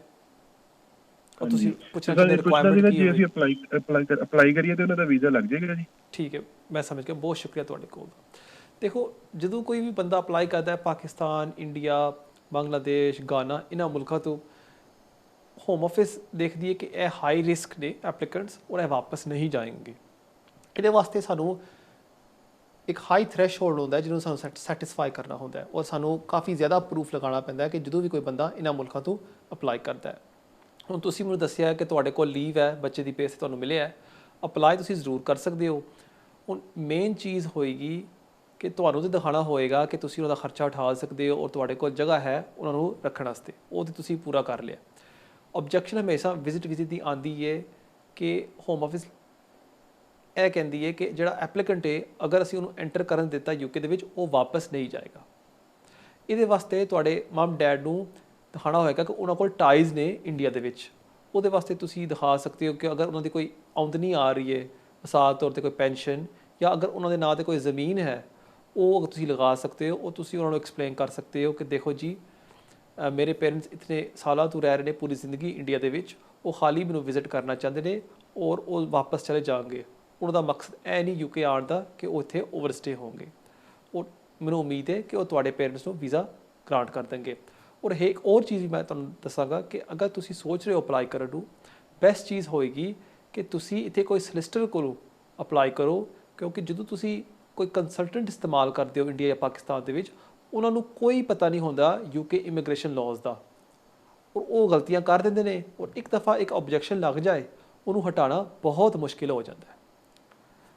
ਔਰ ਤੁਸੀਂ ਪੁੱਛਣਾ ਚਾਹੁੰਦੇ ਰਿਕੁਆਇਰਮੈਂਟ ਕੀ ਹੈ? ਜੇ ਅਸੀਂ ਅਪਲਾਈ ਕਰੀਏ ਤੇ ਉਹਨਾਂ ਦਾ ਵੀਜ਼ਾ ਲੱਗ ਜਾਏਗਾ ਜੀ? ਠੀਕ ਹੈ, ਮੈਂ ਸਮਝ ਗਿਆ। ਬਹੁਤ ਸ਼ੁਕਰੀਆ ਤੁਹਾਡੇ ਕੋਲ। ਦੇਖੋ, ਜਦੋਂ ਕੋਈ ਵੀ ਬੰਦਾ ਅਪਲਾਈ ਕਰਦਾ ਹੈ ਪਾਕਿਸਤਾਨ, ਇੰਡੀਆ, ਬੰਗਲਾਦੇਸ਼, ਗਾਨਾ, ਇਹਨਾਂ ਮੁਲਕਾਂ ਤੋਂ, ਹੋਮ ਆਫਿਸ ਦੇਖਦੀ ਹੈ ਕਿ ਇਹ ਹਾਈ ਰਿਸਕ ਨੇ ਐਪਲੀਕੈਂਟਸ ਔਰ ਇਹ ਵਾਪਸ ਨਹੀਂ ਜਾਣਗੇ। ਇਹਦੇ ਵਾਸਤੇ ਸਾਨੂੰ ਇੱਕ ਹਾਈ ਥ੍ਰੈਸ਼ਹੋਲਡ ਹੁੰਦਾ ਹੈ ਜਿਹਨੂੰ ਸਾਨੂੰ ਸੈਟਿਸਫਾਈ ਕਰਨਾ ਹੁੰਦਾ ਹੈ, ਔਰ ਸਾਨੂੰ ਕਾਫੀ ਜ਼ਿਆਦਾ ਪ੍ਰੂਫ ਲਗਾਉਣਾ ਪੈਂਦਾ ਹੈ ਕਿ ਜਦੋਂ ਵੀ ਕੋਈ ਬੰਦਾ ਇਹਨਾਂ ਮੁਲਕਾਂ ਤੋਂ ਅਪਲਾਈ ਕਰਦਾ ਹੈ। ਹੁਣ ਤੁਸੀਂ ਮੈਨੂੰ ਦੱਸਿਆ ਕਿ ਤੁਹਾਡੇ ਕੋਲ ਲੀਵ ਹੈ, ਬੱਚੇ ਦੀ ਪੈਸੇ ਤੁਹਾਨੂੰ ਮਿਲਿਆ ਹੈ, ਅਪਲਾਈ ਤੁਸੀਂ ਜ਼ਰੂਰ ਕਰ ਸਕਦੇ ਹੋ। ਹੁਣ ਮੇਨ ਚੀਜ਼ ਹੋਏਗੀ ਕਿ ਤੁਹਾਨੂੰ ਤਾਂ ਦਿਖਾਉਣਾ ਹੋਏਗਾ ਕਿ ਤੁਸੀਂ ਉਹਨਾਂ ਦਾ ਖਰਚਾ ਉਠਾ ਸਕਦੇ ਹੋ ਔਰ ਤੁਹਾਡੇ ਕੋਲ ਜਗ੍ਹਾ ਹੈ ਉਹਨਾਂ ਨੂੰ ਰੱਖਣ ਵਾਸਤੇ, ਉਹ ਤਾਂ ਤੁਸੀਂ ਪੂਰਾ ਕਰ ਲਿਆ। ਆਬਜੈਕਸ਼ਨ ਹਮੇਸ਼ਾ ਵਿਜ਼ਿਟ ਦੀ ਆਉਂਦੀ ਹੈ ਕਿ ਹੋਮ ਆਫਿਸ ਇਹ ਕਹਿੰਦੀ ਹੈ ਕਿ ਜਿਹੜਾ ਐਪਲੀਕੈਂਟ ਹੈ, ਅਗਰ ਅਸੀਂ ਉਹਨੂੰ ਐਂਟਰ ਕਰਨ ਦਿੱਤਾ UK ਦੇ ਵਿੱਚ, ਉਹ ਵਾਪਸ ਨਹੀਂ ਜਾਏਗਾ। ਇਹਦੇ ਵਾਸਤੇ ਤੁਹਾਡੇ ਮਮ ਡੈਡ ਨੂੰ ਦਿਖਾਉਣਾ ਹੋਏਗਾ ਕਿ ਉਹਨਾਂ ਕੋਲ ਟਾਈਜ਼ ਨੇ ਇੰਡੀਆ ਦੇ ਵਿੱਚ। ਉਹਦੇ ਵਾਸਤੇ ਤੁਸੀਂ ਦਿਖਾ ਸਕਦੇ ਹੋ ਕਿ ਅਗਰ ਉਹਨਾਂ ਦੀ ਕੋਈ ਆਮਦਨੀ ਆ ਰਹੀ ਹੈ, ਮਿਸਾਲ ਤੌਰ 'ਤੇ ਕੋਈ ਪੈਨਸ਼ਨ, ਜਾਂ ਅਗਰ ਉਹਨਾਂ ਦੇ ਨਾਂ 'ਤੇ ਕੋਈ ਜ਼ਮੀਨ ਹੈ, ਉਹ ਤੁਸੀਂ ਲਗਾ ਸਕਦੇ ਹੋ। ਉਹ ਤੁਸੀਂ ਉਹਨਾਂ ਨੂੰ ਐਕਸਪਲੇਨ ਕਰ ਸਕਦੇ ਹੋ ਕਿ ਦੇਖੋ ਜੀ, ਮੇਰੇ ਪੇਰੈਂਟਸ ਇਤਨੇ ਸਾਲਾਂ ਤੋਂ ਰਹਿ ਰਹੇ ਨੇ, ਪੂਰੀ ਜ਼ਿੰਦਗੀ ਇੰਡੀਆ ਦੇ ਵਿੱਚ, ਉਹ ਖਾਲੀ ਮੈਨੂੰ ਵਿਜ਼ਿਟ ਕਰਨਾ ਚਾਹੁੰਦੇ ਨੇ ਔਰ ਉਹ ਵਾਪਸ ਚਲੇ ਜਾਣਗੇ। ਉਹਨਾਂ ਦਾ ਮਕਸਦ ਇਹ ਨਹੀਂ UK ਆਉਣ ਦਾ ਕਿ ਉਹ ਇੱਥੇ ਓਵਰਸਟੇ ਹੋਣਗੇ। ਉਹ ਮੈਨੂੰ ਉਮੀਦ ਹੈ ਕਿ ਉਹ ਤੁਹਾਡੇ ਪੇਰੈਂਟਸ ਨੂੰ ਵੀਜ਼ਾ ਗ੍ਰਾਂਟ ਕਰ ਦੇਣਗੇ। ਔਰ ਇੱਕ ਹੋਰ ਚੀਜ਼ ਵੀ ਮੈਂ ਤੁਹਾਨੂੰ ਦੱਸਾਂਗਾ ਕਿ ਅਗਰ ਤੁਸੀਂ ਸੋਚ ਰਹੇ ਹੋ ਅਪਲਾਈ ਕਰਨ ਨੂੰ, ਬੈਸਟ ਚੀਜ਼ ਹੋਏਗੀ ਕਿ ਤੁਸੀਂ ਇੱਥੇ ਕੋਈ ਸਲਿਸਟਰ ਕੋਲੋਂ ਅਪਲਾਈ ਕਰੋ, ਕਿਉਂਕਿ ਜਦੋਂ ਤੁਸੀਂ ਕੋਈ ਕੰਸਲਟੈਂਟ ਇਸਤੇਮਾਲ ਕਰਦੇ ਹੋ ਇੰਡੀਆ ਜਾਂ ਪਾਕਿਸਤਾਨ ਦੇ ਵਿੱਚ, ਉਹਨਾਂ ਨੂੰ ਕੋਈ ਪਤਾ ਨਹੀਂ ਹੁੰਦਾ UK ਇਮੀਗ੍ਰੇਸ਼ਨ ਲਾਜ਼ ਦਾ, ਔਰ ਉਹ ਗਲਤੀਆਂ ਕਰ ਦਿੰਦੇ ਨੇ। ਔਰ ਇੱਕ ਦਫਾ ਇੱਕ ਆਬਜੈਕਸ਼ਨ ਲੱਗ ਜਾਏ, ਉਹਨੂੰ ਹਟਾਉਣਾ ਬਹੁਤ ਮੁਸ਼ਕਿਲ ਹੋ ਜਾਂਦਾ ਹੈ।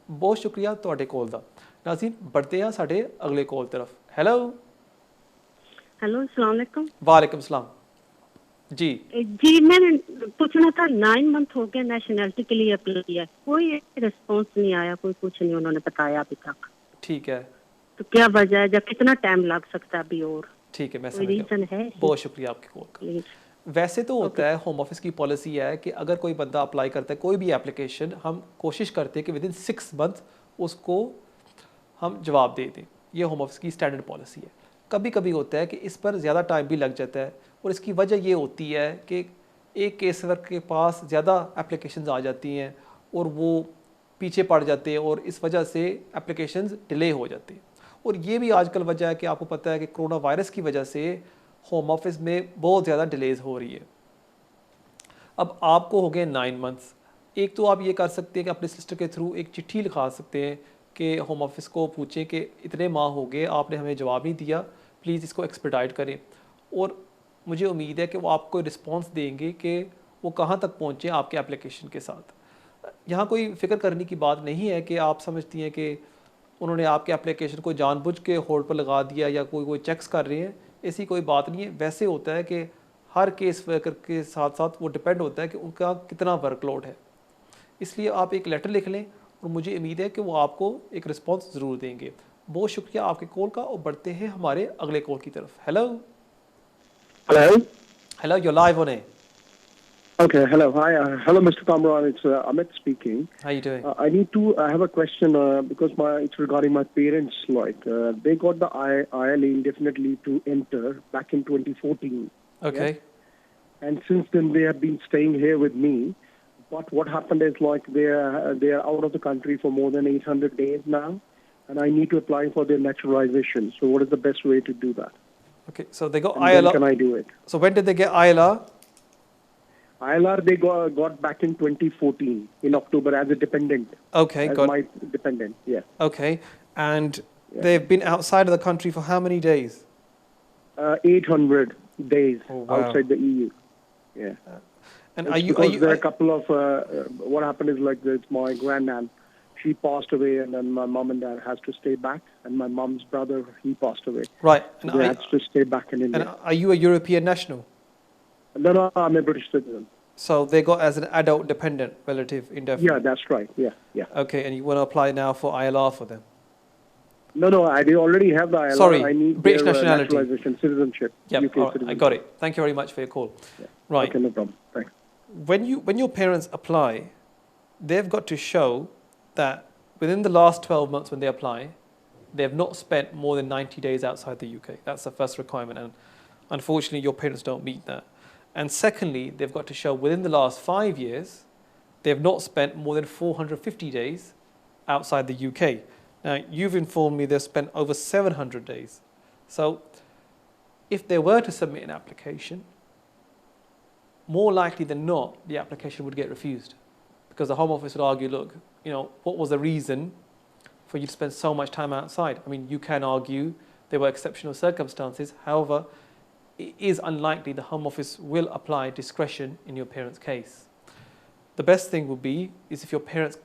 ਬਹੁਤ ਸ਼ੁਕਰੀਆ ਤੁਹਾਡੇ ਕੋਲ ਦਾ। नाज़रीन, बढ़ते हैं साढ़े अगले कॉल तरफ। हेलो हेलो, अस्सलाम वालेकुम। वालेकुम सलाम। जी जी, मैंने पूछना था, 9 मंथ हो गए नेशनलिटी के लिए अप्लाई किया, कोई रिस्पॉन्स नहीं आया, कोई कुछ नहीं उन्होंने बताया अभी तक। ठीक है, तो क्या वजह है, जब कितना टाइम लग सकता है अभी? और ठीक है, मैं कोई रीजन है? बहुत शुक्रिया आपकी कॉल का। वैसे तो होता है, होम ऑफिस की पॉलिसी है कि अगर कोई बंदा अप्लाई करता है कोई भी एप्लीकेशन, हम कोशिश करते हैं कि विदिन 6 मंथ उसको हम जवाब दे दें। ये होम ऑफिस की स्टैंडर्ड पॉलिसी है। कभी कभी होता है कि इस पर ज़्यादा टाइम भी लग जाता है, और इसकी वजह ये होती है कि एक केस वर्क के पास ज़्यादा एप्लीकेशंस आ जाती हैं और वो पीछे पड़ जाते हैं, और इस वजह से एप्लीकेशंस डिले हो जाते हैं। और ये भी आजकल वजह है कि आपको पता है कि कोरोना वायरस की वजह से होम ऑफिस में बहुत ज़्यादा डिलेज़ हो रही है। अब आपको हो गए 9 मंथ्स। एक तो आप ये कर सकते हैं कि अपने सिस्टर के थ्रू एक चिट्ठी लिखा सकते हैं कि होम ऑफिस को पूछें कि इतने माह हो गए आपने हमें जवाब नहीं दिया, प्लीज़ इसको एक्सपेडाइट करें। और मुझे उम्मीद है कि वो आपको रिस्पॉन्स देंगे कि वो कहाँ तक पहुँचे आपके एप्लीकेशन के साथ। यहाँ कोई फ़िक्र करने की बात नहीं है कि आप समझती हैं कि उन्होंने आपके एप्लीकेशन को जानबूझ के होल्ड पर लगा दिया या कोई चेक्स कर रहे हैं, ऐसी कोई बात नहीं है। वैसे होता है कि हर केस वर्कर के साथ साथ वो डिपेंड होता है कि उनका कितना वर्कलोड है। इसलिए आप एक लेटर लिख लें, और मुझे उम्मीद है कि वो आपको एक रिस्पॉन्स ज़रूर देंगे। बहुत शुक्रिया आपके कॉल का और बढ़ते हैं हमारे अगले कॉल की तरफ। Hello Hello. you're live on air. Okay. Hello. Hi. Hello, Mr. Kamran. It's Amit speaking. How you doing? I have a question because it's regarding my parents. Like they got the ILA indefinitely to enter back in 2014. Okay. Yeah? And since then they have been staying here with me. But what happened is like they are out of the country for more than 800 days now, and I need to apply for their naturalization. So what is the best way to do that? Okay. So they got And ILR. when can I do it? So when did they get ILR? ILR they got back in 2014 in October as a dependent. Okay, as got my dependent. Yeah. Okay. And they've been outside of the country for how many days? 800 days Oh, wow. outside the EU. Yeah. And It's because there are a couple of what happened is like it's my grandnan. She passed away, and then my mom and dad has to stay back, and my mom's brother he passed away. Right. So they had to stay back in India. And are you a European national? No, I'm a British citizen. So they got as an adult dependent relative indefinitely. Yeah, that's right. Yeah. Okay, and you want to apply now for ILR for them? No, I already have the ILR. Sorry, I need British their, nationality. Naturalization, citizenship. Yep, UK all right, I citizenship. got it. Thank you very much for your call. Yeah. Right. Okay, no problem. Thanks. When your parents apply, they've got to show that within the last 12 months when they apply, they have not spent more than 90 days outside the UK. That's the first requirement, and unfortunately your parents don't meet that. And secondly, they've got to show within the last 5 years, they have not spent more than 450 days outside the UK. Now, you've informed me they've spent over 700 days. So, if they were to submit an application, more likely than not, the application would get refused. Because the Home Office would argue, look, what was the reason for you to spend so much time outside? I mean, you can argue there were exceptional circumstances. However, it is unlikely the Home Office will apply discretion in your parents' case. The best thing would be is if your parents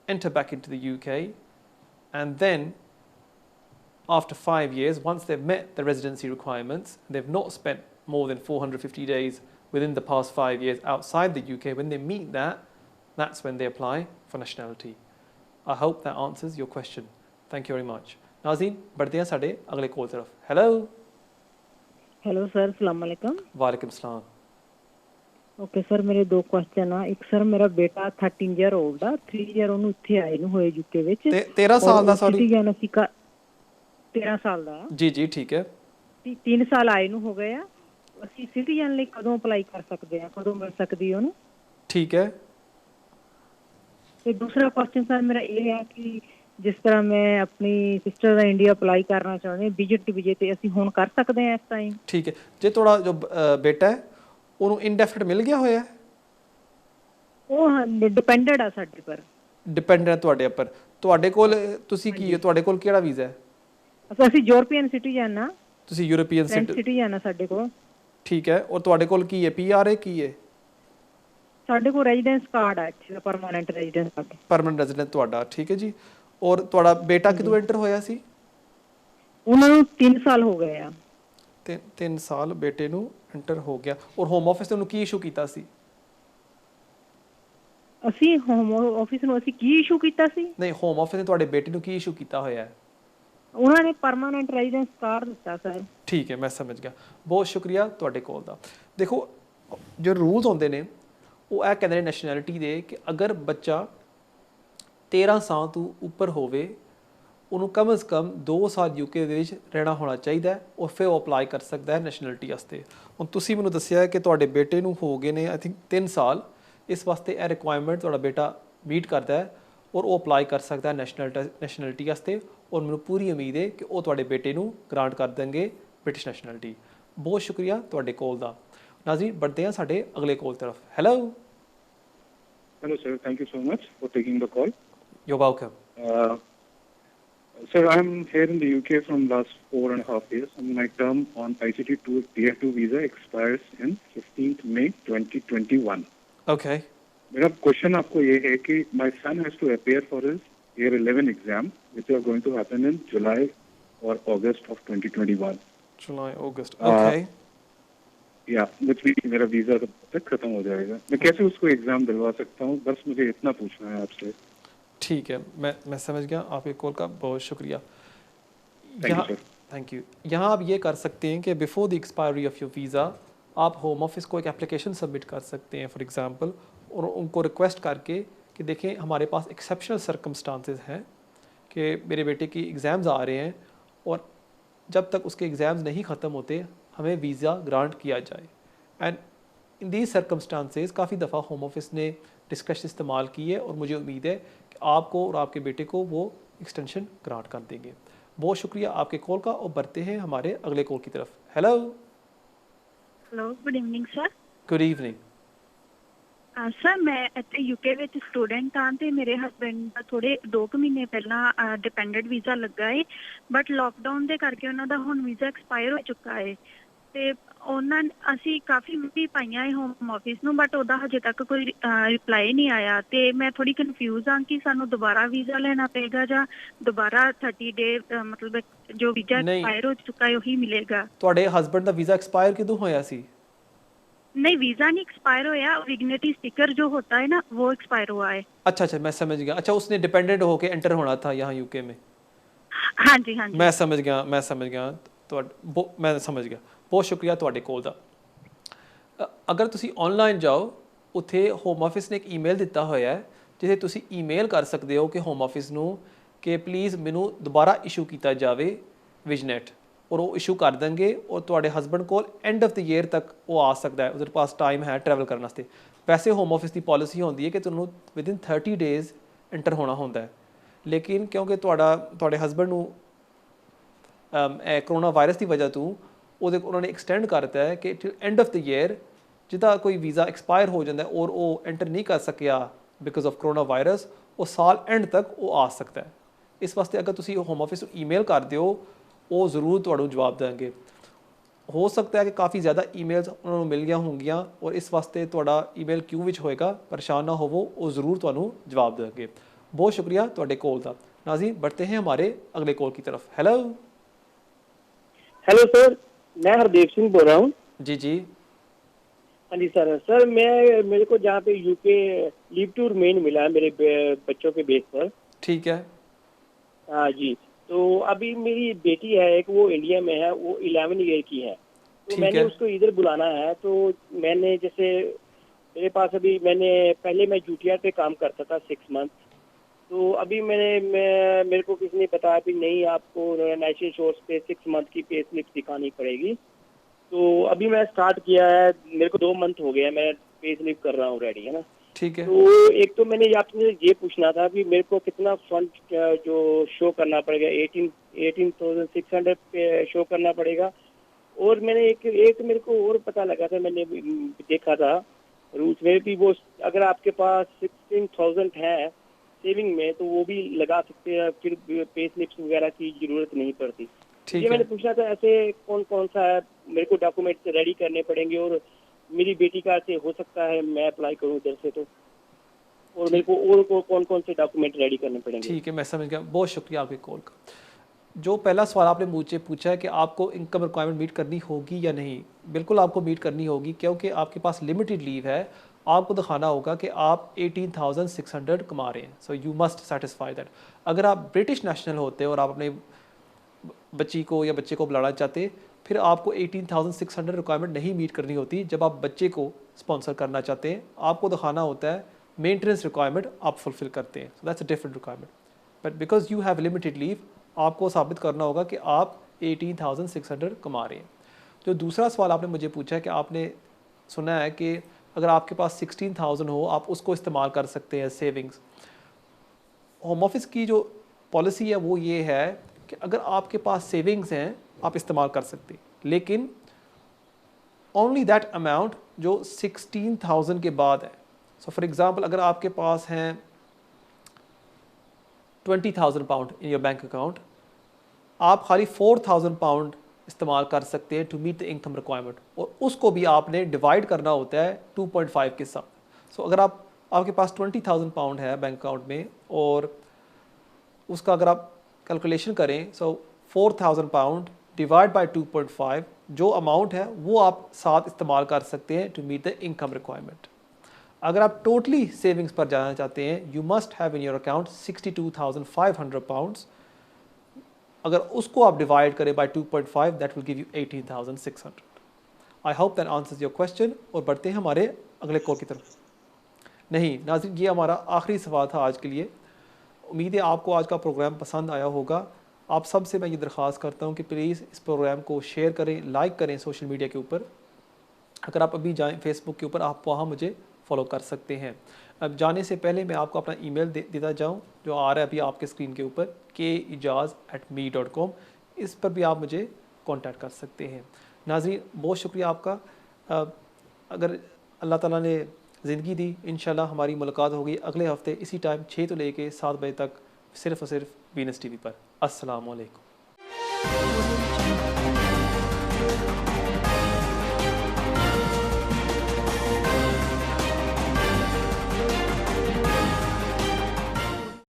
enter back into the UK and then after 5 years, once they've met the residency requirements, they've not spent more than 450 days within the past 5 years outside the UK, when they meet that, that's when they apply for nationality. I hope that answers your question. Thank you very much. नाज़रीन बढ़ते हैं साढ़े अगले call तरफ. Hello. Hello sir, अस्सलाम वालेकुम. वालेकुम सलाम. ओके सर, मेरे दो क्वेश्चन ਆ. ਇੱਕ ਸਰ ਮੇਰਾ ਬੇਟਾ 13 ਈਅਰ 올ਡ ਆ, 3 ਈਅਰ ਉਹਨੂੰ ਇੱਥੇ ਆਏ ਨੂੰ ਹੋਏ ਯੂਕੇ ਵਿੱਚ. 13 ਸਾਲ ਦਾ ਸੌਰੀ. 13 ਸਾਲ ਦਾ. ਜੀ ਠੀਕ ਹੈ. 3 ਸਾਲ ਆਏ ਨੂੰ ਹੋ ਗਏ ਆ. ਅਸੀਂ ਸਿਟੀਜ਼ਨ ਲਈ ਕਦੋਂ ਅਪਲਾਈ ਕਰ ਸਕਦੇ ਆ, ਕਦੋਂ ਮਿਲ ਸਕਦੀ ਉਹਨੂੰ? ਠੀਕ ਹੈ. ਤੇ ਦੂਸਰਾ ਕੁਐਸਚਨ ਸਰ ਮੇਰਾ ਇਹ ਹੈ ਕਿ ਜਿਸ ਤਰ੍ਹਾਂ ਮੈਂ ਆਪਣੀ ਸਿਸਟਰ ਦਾ ਇੰਡੀਆ ਅਪਲਾਈ ਕਰਨਾ ਚਾਹੁੰਦੀ ਹਾਂ ਵਿਜ਼ਿਟ ਵੀਜ਼ੇ ਤੇ, ਅਸੀਂ ਹੁਣ ਕਰ ਸਕਦੇ ਹਾਂ ਇਸ ਟਾਈਮ? ਠੀਕ ਹੈ. ਜੇ ਤੁਹਾਡਾ ਜੋ ਬੇਟਾ ਹੈ ਉਹਨੂੰ ਇਨਡੈਫਿਨਿਟ ਮਿਲ ਗਿਆ ਹੋਇਆ ਹੈ? ਉਹ ਡਿਪੈਂਡੈਂਟ ਆ ਸਾਡੇ ਪਰ. ਡਿਪੈਂਡੈਂਟ ਹੈ ਤੁਹਾਡੇ ਉੱਪਰ. ਤੁਹਾਡੇ ਕੋਲ ਤੁਸੀਂ ਕੀ ਹੈ, ਤੁਹਾਡੇ ਕੋਲ ਕਿਹੜਾ ਵੀਜ਼ਾ ਹੈ? ਅਸੀਂ ਯੂਰਪੀਅਨ ਸਿਟੀਜ਼ਨ ਆ. ਤੁਸੀਂ ਯੂਰਪੀਅਨ ਸਿਟੀਜ਼ਨ ਆ ਸਾਡੇ ਕੋਲ. ਠੀਕ ਹੈ. ਔਰ ਤੁਹਾਡੇ ਕੋਲ ਕੀ ਹੈ, ਪੀਆਰ ਹੈ, ਕੀ ਹੈ? ਸਾਡੇ ਕੋਲ ਰੈਜ਼ੀਡੈਂਸ ਕਾਰਡ ਹੈ, permanent residence card. Permanent resident ਤੁਹਾਡਾ, ਠੀਕ ਹੈ ਜੀ. ਔਰ ਤੁਹਾਡਾ ਬੇਟਾ ਕਿਦੋਂ ਐਂਟਰ ਹੋਇਆ ਸੀ? ਉਹਨਾਂ ਨੂੰ 3 ਸਾਲ ਹੋ ਗਏ ਆ. 3 ਸਾਲ ਬੇਟੇ ਨੂੰ ਐਂਟਰ ਹੋ ਗਿਆ. ਔਰ ਹੋਮ ਆਫਿਸ ਨੇ ਉਹਨੂੰ ਕੀ ਇਸ਼ੂ ਕੀਤਾ ਸੀ? ਅਸੀਂ ਹੋਮ ਆਫਿਸ ਨੂੰ ਅਸੀਂ ਕੀ ਇਸ਼ੂ ਕੀਤਾ ਸੀ? ਨਹੀਂ, ਹੋਮ ਆਫਿਸ ਨੇ ਤੁਹਾਡੇ ਬੇਟੇ ਨੂੰ ਕੀ ਇਸ਼ੂ ਕੀਤਾ ਹੋਇਆ ਹੈ? ਉਹਨਾਂ ਨੇ ਪਰਮਾਨੈਂਟ ਰੈਜ਼ੀਡੈਂਸ ਕਾਰਡ ਦਿੱਤਾ ਸਰ. ਠੀਕ ਹੈ, ਮੈਂ ਸਮਝ ਗਿਆ. ਬਹੁਤ ਸ਼ੁਕਰੀਆ ਤੁਹਾਡੇ ਕੋਲ ਦਾ. ਦੇਖੋ, ਜੋ ਰੂਲਸ ਹੁੰਦੇ ਨੇ ਉਹ ਇਹ ਕਹਿੰਦੇ ਨੇ ਨੈਸ਼ਨੈਲਿਟੀ ਦੇ ਕਿ ਅਗਰ ਬੱਚਾ 13 ਸਾਲ ਤੋਂ ਉੱਪਰ ਹੋਵੇ, ਉਹਨੂੰ ਕਮ ਸੇ ਕਮ 2 ਸਾਲ ਯੂਕੇ ਦੇ ਵਿੱਚ ਰਹਿਣਾ ਹੋਣਾ ਚਾਹੀਦਾ ਹੈ, ਔਰ ਫਿਰ ਉਹ ਅਪਲਾਈ ਕਰ ਸਕਦਾ ਹੈ ਨੈਸ਼ਨੈਲਿਟੀ ਵਾਸਤੇ. ਹੁਣ ਤੁਸੀਂ ਮੈਨੂੰ ਦੱਸਿਆ ਕਿ ਤੁਹਾਡੇ ਬੇਟੇ ਨੂੰ ਹੋ ਗਏ ਨੇ ਆਈ ਥਿੰਕ 3 ਸਾਲ. ਇਸ ਵਾਸਤੇ ਇਹ ਰਿਕੁਆਇਰਮੈਂਟ ਤੁਹਾਡਾ ਬੇਟਾ ਮੀਟ ਕਰਦਾ ਹੈ ਔਰ ਉਹ ਅਪਲਾਈ ਕਰ ਸਕਦਾ ਹੈ ਨੈਸ਼ਨੈਲਿਟੀ ਵਾਸਤੇ. ਔਰ ਮੈਨੂੰ ਪੂਰੀ ਉਮੀਦ ਹੈ ਕਿ ਉਹ ਤੁਹਾਡੇ ਬੇਟੇ ਨੂੰ ਗ੍ਰਾਂਟ ਕਰ ਦੇਣਗੇ ਬ੍ਰਿਟਿਸ਼ ਨੈਸ਼ਨੈਲਿਟੀ. ਬਹੁਤ ਸ਼ੁਕਰੀਆ ਤੁਹਾਡੇ ਕੋਲ ਦਾ. ਨਾਜ਼ਰੀਨ बढ़ते हैं साढ़े अगले कॉल तरफ. Hello. Hello sir, thank you so much for taking the call. You're welcome. Sir, I'm here in the UK from last 4.5 years, and my term on ICT2 Tier 2 visa expires in 15th May 2021. Okay. मेरा question आपको ये है कि my son has to appear for his Year 11 exam, which are going to happen in July or August of 2021. July, August. Okay. which means मेरा visa तब तक खत्म हो जाएगा. मैं कैसे उसको एग्जाम दिलवा सकता हूँ? बस मुझे इतना पूछना है आपसे. ठीक है, मैं समझ गया आपके कॉल का. बहुत शुक्रिया. Thank you. यहाँ आप ये कर सकते हैं कि before the expiry of your visa आप होम ऑफिस को एक एप्लीकेशन सबमिट कर सकते हैं फॉर एग्जांपल, और उनको रिक्वेस्ट करके कि देखें हमारे पास एक्सेप्शनल सर्कमस्टांसेस हैं कि मेरे बेटे की एग्ज़ाम्स आ रहे हैं और जब तक उसके एग्ज़ाम्स नहीं ख़त्म होते हमें वीज़ा ग्रांट किया जाए। एंड इन दीज सर्कमस्टांसेस काफ़ी दफ़ा होम ऑफिस ने डिस्कशन इस्तेमाल की है और मुझे उम्मीद है कि आपको और आपके बेटे को वो एक्सटेंशन ग्रांट कर देंगे। बहुत शुक्रिया आपके कॉल का, और बढ़ते हैं हमारे अगले कॉल की तरफ। Hello hello, good evening sir. Good evening sir, मैं ਇੱਥੇ यूके ਵਿੱਚ ਸਟੂਡੈਂਟ ਹਾਂ ਤੇ ਮੇਰੇ ਹਸਬੰਡ ਦਾ ਥੋੜੇ 2 ਮਹੀਨੇ ਪਹਿਲਾਂ ਡਿਪੈਂਡੈਂਟ ਵੀਜ਼ਾ ਲੱਗਾ ਹੈ, ਬਟ ਲੋਕਡਾਊਨ ਦੇ ਕਰਕੇ ਉਹਨਾਂ ਦਾ ਹੁਣ ਵੀਜ਼ਾ ਐਕਸਪਾਇਰ ਹੋ ਚੁੱਕਾ ਹੈ ਤੇ ਅਸੀਂ ਕਾਫੀ ਵੀ ਪਾਈਆਂ ਹੈ ਹੋਮ ਆਫਿਸ ਨੂੰ, ਬਟ ਉਹਦਾ ਹਜੇ ਤੱਕ ਕੋਈ ਰਿਪਲਾਈ ਨਹੀਂ ਆਇਆ ਤੇ ਮੈਂ ਥੋੜੀ ਕਨਫਿਊਜ਼ ਹਾਂ ਕਿ ਸਾਨੂੰ ਦੁਬਾਰਾ ਵੀਜ਼ਾ ਲੈਣਾ ਪਏਗਾ ਜਾਂ ਦੁਬਾਰਾ 30 ਡੇ ਮਤਲਬ ਜੋ ਵੀਜ਼ਾ ਐਕਸਪਾਇਰ ਹੋ ਚੁੱਕਾ ਹੈ ਉਹੀ ਮਿਲੇਗਾ। ਤੁਹਾਡੇ ਹਸਬੰਡ ਦਾ ਵੀਜ਼ਾ ਐਕਸਪਾਇਰ ਕਿਦੋਂ ਹੋਇਆ ਸੀ? नहीं, वीजा नहीं एक्सपायर होया, विग्नेटी स्टिकर जो होता है ना वो एक्सपायर हुआ है। अच्छा, मैं समझ गया। अच्छा, उसने डिपेंडेंट होके एंटर होना था यहाँ यूके में। हाँ जी। मैं समझ गया मैं समझ गया। बहुत शुक्रिया ਤੁਹਾਡੇ ਕੋਲ ਦਾ। ਅਗਰ ਤੁਸੀਂ ਆਨਲਾਈਨ ਜਾਓ ਉੱਥੇ ਹੋਮ ਆਫਿਸ ਨੇ ਇੱਕ ਈਮੇਲ ਦਿੱਤਾ ਹੋਇਆ ਹੈ ਜਿੱਥੇ ਤੁਸੀਂ ਈਮੇਲ ਕਰ ਸਕਦੇ ਹੋ ਕਿ ਹੋਮ ਆਫਿਸ ਨੂੰ ਕਿ ਪਲੀਜ਼ ਮੈਨੂੰ ਦੁਬਾਰਾ ਇਸ਼ੂ ਕੀਤਾ ਜਾਵੇ ਵਿਜਨੈਟ, और वो इशू कर देंगे और ਤੁਹਾਡੇ ਹਸਬੰਡ ਕੋਲ ਐਂਡ ਆਫ ਦ ਈਅਰ ਤੱਕ ਉਹ ਆ ਸਕਦਾ ਹੈ, ਉਹਦੇ ਪਾਸ ਟਾਈਮ ਹੈ ਟਰੈਵਲ ਕਰਨ ਵਾਸਤੇ। ਵੈਸੇ ਹੋਮ ਆਫਿਸ ਦੀ ਪਾਲਿਸੀ ਹੁੰਦੀ ਹੈ ਕਿ ਤੁਹਾਨੂੰ ਵਿਦਿਨ 30 ਡੇਜ਼ ਐਂਟਰ ਹੋਣਾ ਹੁੰਦਾ ਹੈ, ਲੇਕਿਨ ਕਿਉਂਕਿ ਤੁਹਾਡੇ ਹਸਬੰਡ ਨੂੰ ਕਰੋਨਾ ਵਾਇਰਸ ਦੀ ਵਜ੍ਹਾ ਤੋਂ ਉਹਨਾਂ ਨੇ ਐਕਸਟੈਂਡ ਕਰ ਦਿੱਤਾ ਹੈ ਕਿ till end of the year ਜਿਹਦਾ ਕੋਈ ਵੀਜ਼ਾ ਐਕਸਪਾਇਰ ਹੋ ਜਾਂਦਾ ਔਰ ਉਹ ਐਂਟਰ ਨਹੀਂ ਕਰ ਸਕਿਆ ਬਿਕਾਜ਼ ਆਫ ਕਰੋਨਾ ਵਾਇਰਸ, ਉਹ ਸਾਲ ਐਂਡ ਤੱਕ ਉਹ ਆ ਸਕਦਾ ਹੈ। ਇਸ ਵਾਸਤੇ ਅਗਰ ਤੁਸੀਂ ਹੋਮ ਆਫਿਸ ਨੂੰ ਈਮੇਲ ਕਰ ਦਿਓ ਉਹ ਜ਼ਰੂਰ ਤੁਹਾਨੂੰ ਜਵਾਬ ਦੇਣਗੇ। ਹੋ ਸਕਦਾ ਹੈ ਕਿ ਕਾਫੀ ਜ਼ਿਆਦਾ ਈਮੇਲਸ ਉਹਨਾਂ ਨੂੰ ਮਿਲ ਗਈਆਂ ਹੋਣਗੀਆਂ ਔਰ ਇਸ ਵਾਸਤੇ ਤੁਹਾਡਾ ਈਮੇਲ ਕਿਊ ਵਿੱਚ ਹੋਏਗਾ, ਪਰੇਸ਼ਾਨ ਨਾ ਹੋਵੋ, ਉਹ ਜ਼ਰੂਰ ਤੁਹਾਨੂੰ ਜਵਾਬ ਦੇਣਗੇ। बहुत शुक्रिया ਤੁਹਾਡੇ कॉल का। नाज़रीन बढ़ते हैं हमारे अगले कॉल की तरफ। हेलो सर, मैं हरदेव सिंह बोल रहा हूँ। जी हाँ जी सर मेरे को जहाँ पे यूके लीव टू रिमेन मिला है मेरे बच्चों के बेस पर। ठीक है। हाँ जी, तो अभी मेरी बेटी है एक, वो इंडिया में है, वो 11 ईयर की है, तो मैंने उसको इधर बुलाना है। तो मैंने जैसे मेरे पास अभी पहले मैं यूटीआर पे काम करता था 6 मंथ, तो अभी मेरे को किसी ने बताया कि नहीं आपको नेशनल इंश्योरेंस पे 6 मंथ की पे स्लिप दिखानी पड़ेगी। तो अभी मैं स्टार्ट किया है, मेरे को 2 मंथ हो गया, मैं पे स्लिप कर रहा हूँ रेडी, है ना। ठीक है। तो एक तो मैंने आपसे ये पूछना था कि मेरे को कितना फंड जो शो करना पड़ेगा, 18,600 पे शो करना पड़ेगा। और मैंने एक मेरे को और पता लगा था, मैंने देखा था रूल्स में भी, वो अगर आपके पास 16,000 है सेविंग में तो वो भी लगा सकते हैं, फिर पे स्लिप्स वगैरह की जरूरत नहीं पड़ती। ये मैंने पूछना था ऐसे कौन सा है, मेरे को डॉक्यूमेंट्स रेडी करने पड़ेंगे, और मेरी बेटी का ऐसे हो सकता है मैं अप्लाई करूँ इधर से, तो और मेरे को और कौन से डॉक्यूमेंट रेडी करने पड़ेंगे। ठीक है, मैं समझ गया। बहुत शुक्रिया आपके कॉल का। जो पहला सवाल आपने मुझे पूछा है कि आपको इनकम रिक्वायरमेंट मीट करनी होगी या नहीं, बिल्कुल आपको मीट करनी होगी, क्योंकि आपके पास लिमिटेड लीव है। आपको दिखाना होगा कि आप 18,600 कमा रहे हैं, so you must satisfy that. अगर आप ब्रिटिश नेशनल होते और आप अपने बच्ची को या बच्चे को बुलाना चाहते, फिर आपको 18,600 रिक्वायरमेंट नहीं मीट करनी होती। जब आप बच्चे को स्पॉन्सर करना चाहते हैं आपको दिखाना होता है मेंटेनेंस रिक्वायरमेंट आप फुलफिल करते हैं, so that's a different requirement. But because you have limited leave, आपको साबित करना होगा कि आप 18,600 कमा रहे हैं। जो दूसरा सवाल आपने मुझे पूछा है कि आपने सुना है कि अगर आपके पास 16,000 हो आप उसको इस्तेमाल कर सकते हैं सेविंग्स। होम ऑफिस की जो पॉलिसी है वो ये है कि अगर आपके पास सेविंग्स हैं आप इस्तेमाल कर सकते हैं, लेकिन ओनली दैट अमाउंट जो 16,000 के बाद है। सो फॉर एग्ज़ाम्पल अगर आपके पास हैं 20,000 pound in your bank account, आप खाली 4,000 पाउंड इस्तेमाल कर सकते हैं to meet the income requirement, और उसको भी आपने डिवाइड करना होता है 2.5 के साथ। सो अगर आपके पास 20,000 पाउंड है बैंक अकाउंट में और उसका अगर आप कैलकुलेशन करें, सो 4,000 पाउंड डिवाइड बाय 2.5 जो अमाउंट है वो आप साथ इस्तेमाल कर सकते हैं to meet the income requirement. अगर आप टोटली सेविंग्स पर जाना चाहते हैं, you must have in your account 62,500 pounds. अगर उसको आप डिवाइड करें by 2.5 that will give you 18,600। I hope that answers your question. और बढ़ते हैं हमारे अगले कॉल की तरफ। नहीं नाज़रीन, ये हमारा आखिरी सवाल था आज के लिए। उम्मीद है आपको आज का प्रोग्राम पसंद आया होगा। आप सब से मैं ये दरख्वास्त करता हूँ कि प्लीज़ इस प्रोग्राम को शेयर करें, लाइक करें सोशल मीडिया के ऊपर। अगर आप अभी जाएं फेसबुक के ऊपर, आप वहाँ मुझे फॉलो कर सकते हैं। अब जाने से पहले मैं आपको अपना ईमेल देता जाऊँ जो आ रहा है अभी आपके स्क्रीन के ऊपर, keijaz@me.com। इस पर भी आप मुझे कांटेक्ट कर सकते हैं। नाज़रीन, बहुत शुक्रिया आपका। अगर अल्लाह ताला ने ज़िंदगी दी, इंशाल्लाह हमारी मुलाकात होगी अगले हफ्ते इसी टाइम 6 से लेके 7 बजे तक, सिर्फ़ और सिर्फ वीनस टीवी पर। अस्सलाम वालेकुम।